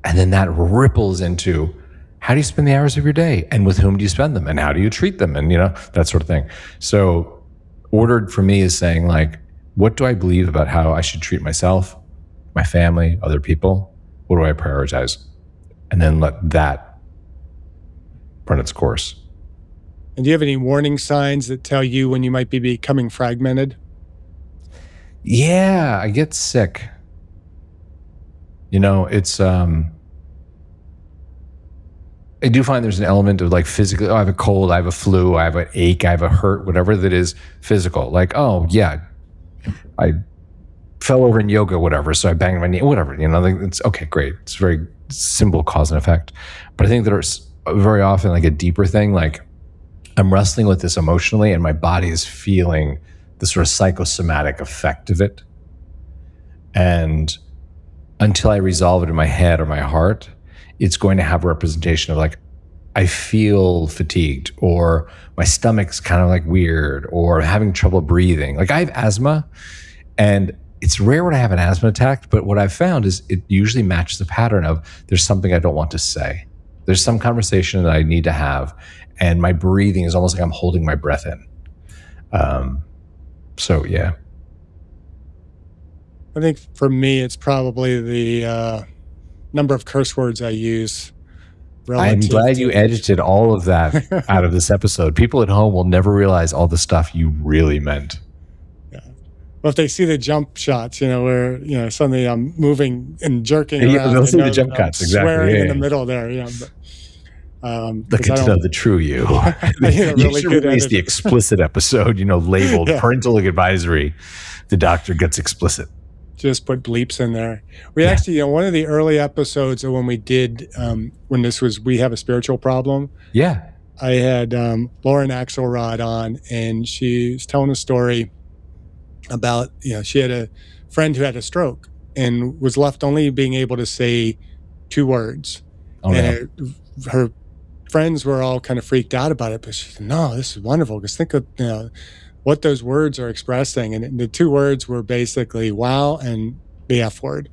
And then that ripples into, how do you spend the hours of your day? And with whom do you spend them? And how do you treat them? And, that sort of thing. So ordered for me is saying like, what do I believe about how I should treat myself, my family, other people? What do I prioritize? And then let that run its course. And do you have any warning signs that tell you when you might be becoming fragmented? Yeah, I get sick. It's I do find there's an element of like physically, I have a cold, I have a flu, I have an ache, I have a hurt, whatever that is physical. Like, oh yeah, I fell over in yoga, whatever, so I banged my knee, whatever, it's okay, great. It's very simple cause and effect. But I think there's very often like a deeper thing, like I'm wrestling with this emotionally and my body is feeling the sort of psychosomatic effect of it. And until I resolve it in my head or my heart, it's going to have a representation of like, I feel fatigued, or my stomach's kind of like weird, or I'm having trouble breathing. Like I have asthma, and it's rare when I have an asthma attack, but what I've found is it usually matches the pattern of there's something I don't want to say. There's some conversation that I need to have, and my breathing is almost like I'm holding my breath in. So yeah. I think for me, it's probably the number of curse words I use. I'm glad you edited all of that out of this episode. People at home will never realize all the stuff you really meant. Yeah. Well, if they see the jump shots, where suddenly I'm moving and jerking Yeah, around, they'll they see the know that jump I'm cuts, exactly. swearing in the Yeah. middle there. Look Because I into don't. the true you. I need a You really should good release the editor. explicit episode, labeled Yeah. parental advisory. The doctor gets explicit. Just put bleeps in there. We Yeah. actually, one of the early episodes of when we did, when this was We Have a Spiritual Problem, Yeah. I had Lauren Axelrod on, and she was telling a story about, she had a friend who had a stroke and was left only being able to say 2 words. Oh, no. Her friends were all kind of freaked out about it, but she said, no, this is wonderful, because think of, what those words are expressing. And the 2 words were basically wow and the F word.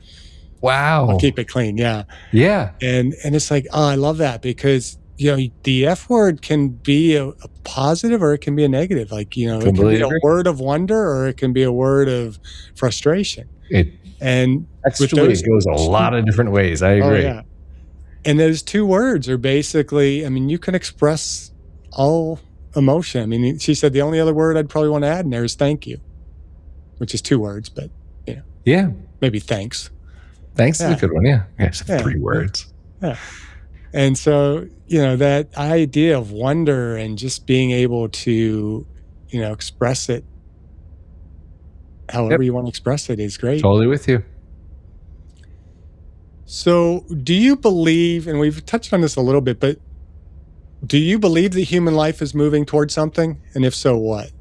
Wow. I'll keep it clean. Yeah. Yeah. And it's like, oh, I love that, because, the F word can be a positive or it can be a negative. Like, it can be a word of wonder or it can be a word of frustration. And Textually, it goes a lot of different ways. I agree. Oh, yeah. And those 2 words are basically, you can express all emotion. She said the only other word I'd probably want to add in there is thank you, which is 2 words, but yeah, maybe thanks. Thanks is a good one. Yeah. So 3 words. Yeah. And so, that idea of wonder and just being able to, express it however you want to express it is great. Totally with you. So do you believe, and we've touched on this a little bit, but do you believe that human life is moving towards something? And if so, what?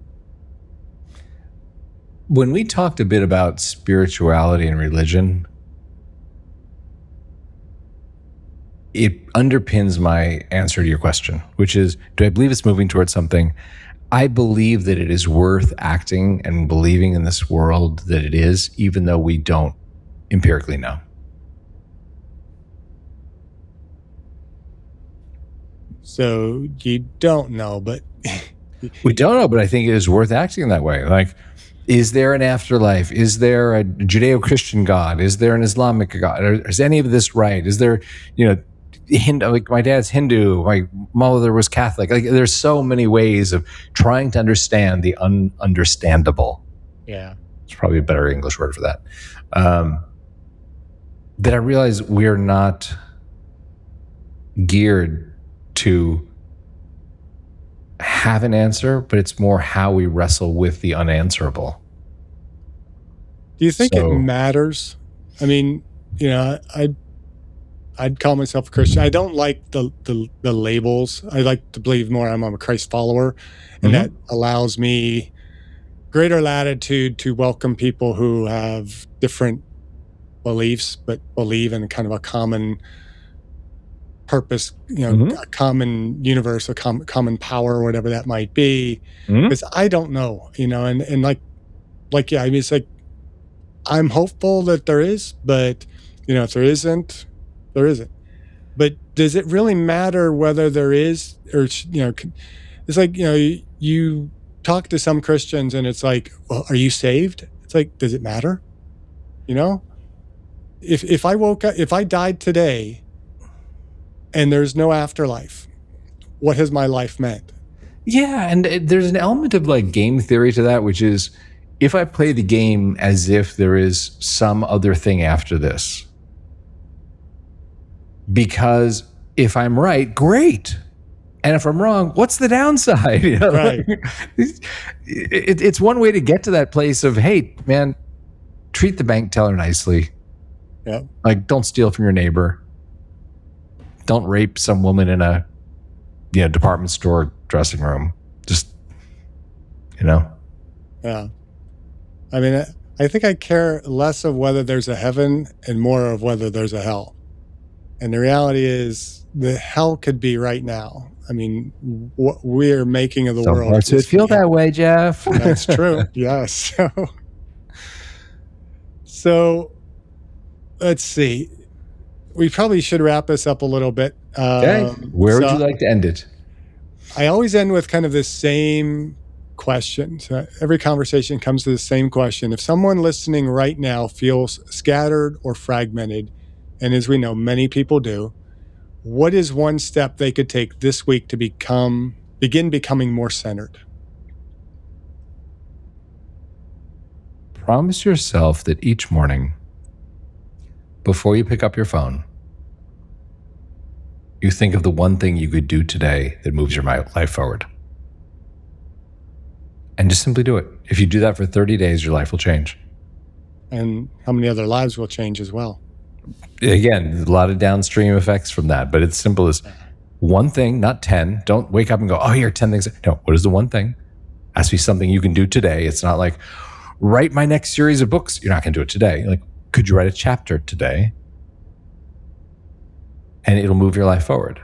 When we talked a bit about spirituality and religion, it underpins my answer to your question, which is, do I believe it's moving towards something? I believe that it is worth acting and believing in this world that it is, even though we don't empirically know. So you don't know, but we don't know, but I think it is worth acting that way. Like, is there an afterlife? Is there a Judeo-Christian God? Is there an Islamic God? Is any of this right? Is there, Hindu, like my dad's Hindu, my mother was Catholic. Like, there's so many ways of trying to understand the ununderstandable. Yeah. It's probably a better English word for that. That I realize we're not geared to have an answer, but it's more how we wrestle with the unanswerable. Do you think it matters? I'd call myself a Christian. I don't like the labels. I like to believe more I'm a Christ follower, and that allows me greater latitude to welcome people who have different beliefs, but believe in kind of a common purpose, a common universe, a common power, or whatever that might be. Because I don't know, and like, yeah, it's like, I'm hopeful that there is, but, if there isn't, there isn't. But does it really matter whether there is, or, it's like, you talk to some Christians and it's like, well, are you saved? It's like, does it matter? If I woke up, if I died today and there's no afterlife, what has my life meant? Yeah, and there's an element of like game theory to that, which is, if I play the game as if there is some other thing after this, because if I'm right, great. And if I'm wrong, what's the downside? Right. It's one way to get to that place of, hey, man, treat the bank teller nicely. Yeah. Like, don't steal from your neighbor. Don't rape some woman in a department store dressing room. Just, Yeah. I think I care less of whether there's a heaven and more of whether there's a hell. And the reality is, the hell could be right now. What we're making of the world. Parts of it feel that way, Jeff. That's true. Yes. So let's see. We probably should wrap this up a little bit. Okay. Where would you like to end it? I always end with kind of the same question. So every conversation comes to the same question. If someone listening right now feels scattered or fragmented, and as we know, many people do, what is one step they could take this week to begin becoming more centered? promise yourself that each morning, before you pick up your phone, you think of the one thing you could do today that moves your life forward. And just simply do it. If you do that for 30 days, your life will change. And how many other lives will change as well? Again, a lot of downstream effects from that, but it's simple as one thing, not 10. Don't wake up and go, oh, here are 10 things. No, what is the one thing? Has to be something you can do today. It's not like, write my next series of books. You're not going to do it today. Like, could you write a chapter today? And it'll move your life forward.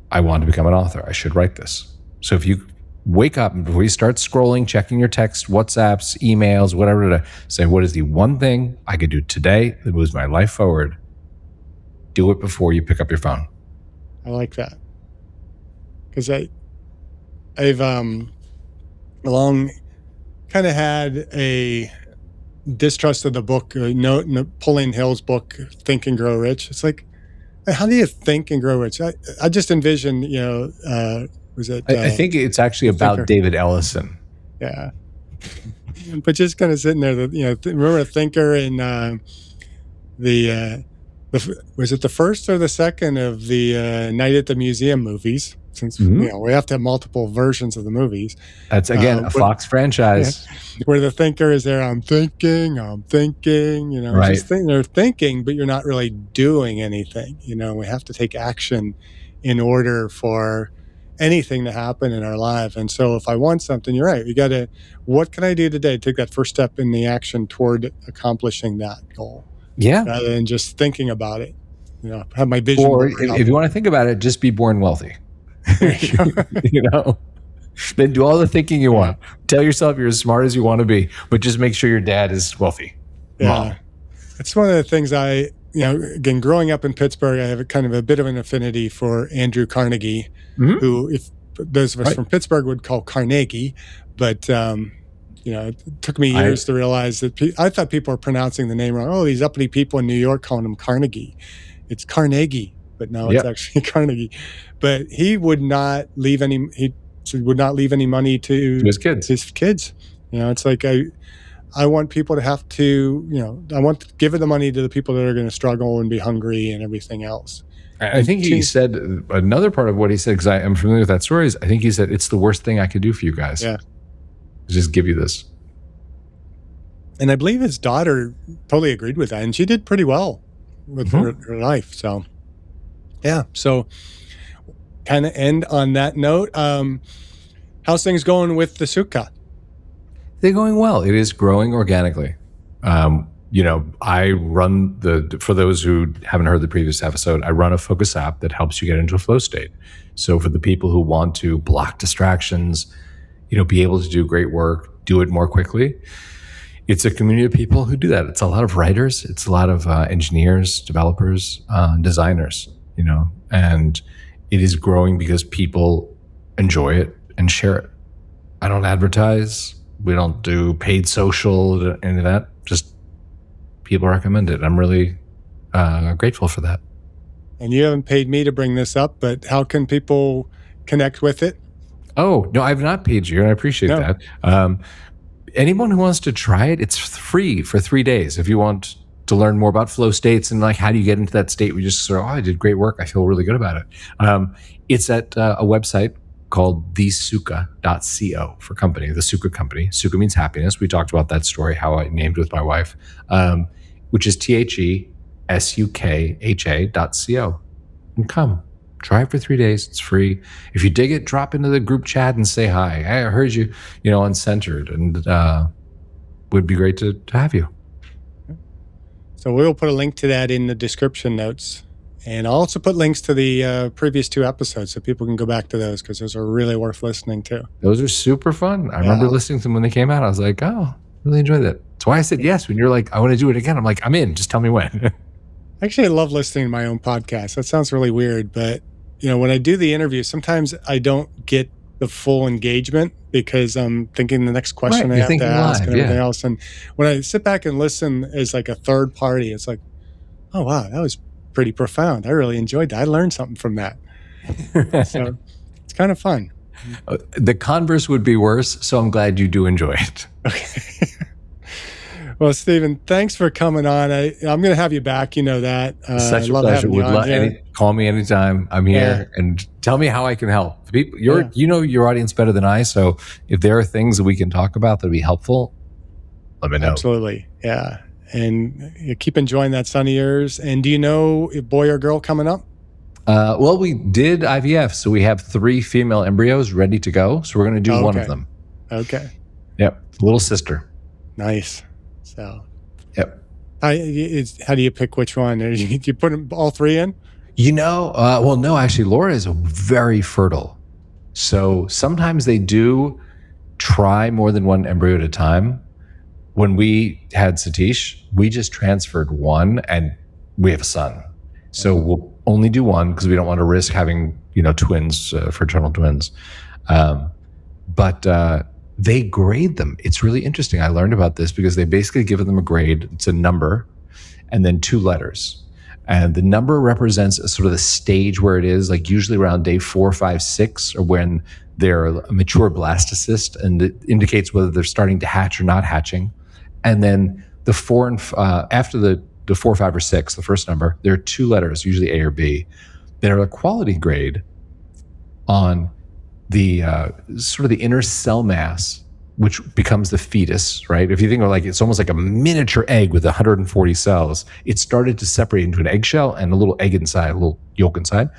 I want to become an author. I should write this. So if you wake up and before you start scrolling, checking your text, WhatsApps, emails, whatever, say, what is the one thing I could do today that moves my life forward? Do it before you pick up your phone. I like that. Because I've long kind of had a distrust of the book, Napoleon Hill's book, Think and Grow Rich. It's like, how do you think and grow rich? I just envision, was it? I think it's actually about Thinker. David Ellison. Yeah. But just kind of sitting there, remember a thinker in was it the first or the second of the Night at the Museum movies? Since we have to have multiple versions of the movies. That's again a Fox franchise. Yeah, where the thinker is there, I'm thinking, right. They're thinking, but you're not really doing anything. We have to take action in order for anything to happen in our life. And so if I want something, you're right. You got to, what can I do today? Take that first step in the action toward accomplishing that goal. Yeah. Rather than just thinking about it. Have my vision. Or if you want to think about it, just be born wealthy. Then do all the thinking you want. Tell yourself you're as smart as you want to be, but just make sure your dad is wealthy. Yeah. Mom. It's one of the things again, growing up in Pittsburgh, I have a kind of a bit of an affinity for Andrew Carnegie, who, if those of us from Pittsburgh would call Carnegie, but it took me years to realize that I thought people were pronouncing the name wrong. Oh, these uppity people in New York calling him Carnegie. It's Carnegie, but no, it's actually Carnegie. But he would not leave any. He would not leave any money to his kids. It's like I want people to have to. I want to give the money to the people that are going to struggle and be hungry and everything else. I think he said another part of what he said, because I'm familiar with that story, is I think he said it's the worst thing I could do for you guys. Yeah, just give you this. And I believe his daughter totally agreed with that, and she did pretty well with her life. So, yeah. So, kind of end on that note. How's things going with the sukkah? They're going well. It is growing organically. I run for those who haven't heard the previous episode, I run a focus app that helps you get into a flow state. So for the people who want to block distractions, be able to do great work, do it more quickly, it's a community of people who do that. It's a lot of writers. It's a lot of engineers, developers, designers, and it is growing because people enjoy it and share it. I don't advertise. We don't do paid social, any of that. Just people recommend it. I'm really grateful for that. And you haven't paid me to bring this up, but how can people connect with it? Oh, no, I've not paid you, and I appreciate that. Anyone who wants to try it, it's free for 3 days. If you want to learn more about flow states and like how do you get into that state, we just sort of, I did great work. I feel really good about it. It's at a website called thesukkah.co for company, the Sukkah company. Sukkah means happiness. We talked about that story, how I named with my wife, which is TheSukha.co. And come, try it for 3 days. It's free. If you dig it, drop into the group chat and say hi. Hey, I heard you, uncentered, and would be great to have you. So we'll put a link to that in the description notes. And I'll also put links to the previous 2 episodes so people can go back to those, because those are really worth listening to. Those are super fun. I remember listening to them when they came out. I was like, oh, really enjoyed that. That's why I said yes. When you're like, I want to do it again, I'm like, I'm in. Just tell me when. Actually, I love listening to my own podcast. That sounds really weird, but when I do the interview, sometimes I don't get the full engagement because I'm thinking the next question I have to ask and everything else. And when I sit back and listen as like a third party, it's like, oh, wow, that was pretty profound. I really enjoyed that. I learned something from that. So it's kind of fun. The converse would be worse, so I'm glad you do enjoy it. Okay. Well, Stephen, thanks for coming on. I'm going to have you back. You know that. I Such a love pleasure. having you on here. Call me anytime. I'm Yeah. here, and tell me how I can help. The people, Yeah. you know your audience better than I. So if there are things that we can talk about that'd be helpful, let me know. Absolutely. Yeah. And you keep enjoying that son of yours. And do you know if boy or girl coming up? Well, we did IVF, so we have 3 female embryos ready to go. So we're going to do one of them. Okay. Yep, little sister. Nice. So. Yep. How do you pick which one? Do you put them all 3 in? You know, well, no, actually, Laura is very fertile. So sometimes they do try more than one embryo at a time. When we had Satish, we just transferred one and we have a son. So we'll only do one because we don't want to risk having, twins, fraternal twins. But they grade them. It's really interesting. I learned about this because they basically give them a grade. It's a number and then 2 letters. And the number represents sort of the stage where it is, like usually around day 4, 5, 6, or when they're a mature blastocyst, and it indicates whether they're starting to hatch or not hatching. And then the 4 and after the 4, 5, or 6, the first number, there are 2 letters, usually A or B, that are a quality grade on the sort of the inner cell mass, which becomes the fetus, right? If you think of it's almost like a miniature egg with 140 cells. It started to separate into an eggshell and a little egg inside, a little yolk inside.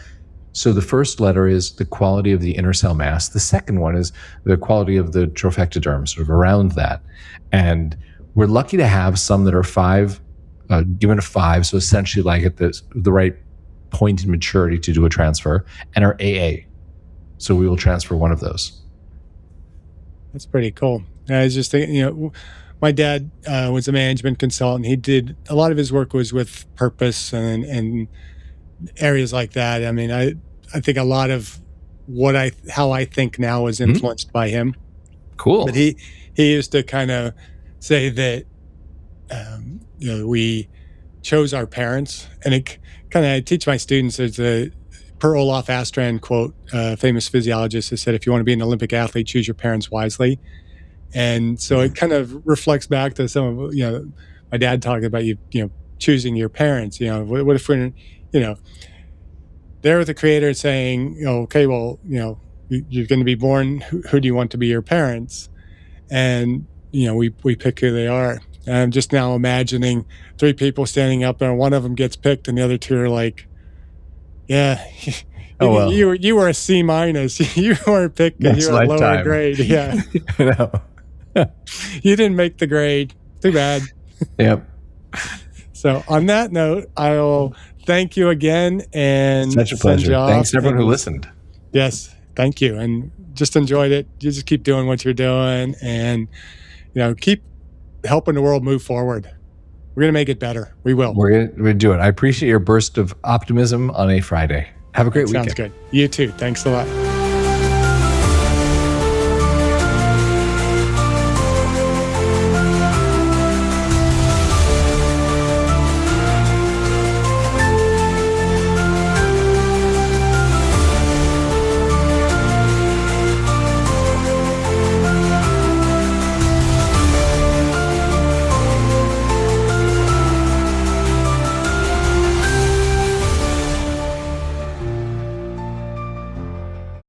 So the first letter is the quality of the inner cell mass. The second one is the quality of the trophectoderm, sort of around that. And we're lucky to have some that are 5, given a 5, so essentially like at the right point in maturity to do a transfer, and are AA. So we will transfer one of those. That's pretty cool. I was just thinking, my dad was a management consultant. He did a lot of his work was with purpose and areas like that. I mean, I think a lot of how I think now was influenced by him. Cool. But he used to kind of say that we chose our parents, and it kind of I teach my students. There's a per Olaf Astrand quote, famous physiologist, who said, "If you want to be an Olympic athlete, choose your parents wisely." And so it kind of reflects back to some of my dad talking about choosing your parents. What if we're there with the creator saying, okay, well, you're going to be born. Who do you want to be your parents? And we pick who they are. And I'm just now imagining 3 people standing up there, and one of them gets picked, and the other 2 are like, yeah. Oh, well. You were a C-. You weren't picked because you were a lower grade. Yeah. You didn't make the grade. Too bad. Yep. So on that note, I'll thank you again. And such a pleasure. Thanks everyone who listened. Yes. Thank you. And just enjoyed it. You just keep doing what you're doing, and keep helping the world move forward. We're going to make it better. We will. We're going to do it. I appreciate your burst of optimism on a Friday. Have a great weekend. Sounds good. You too. Thanks a lot.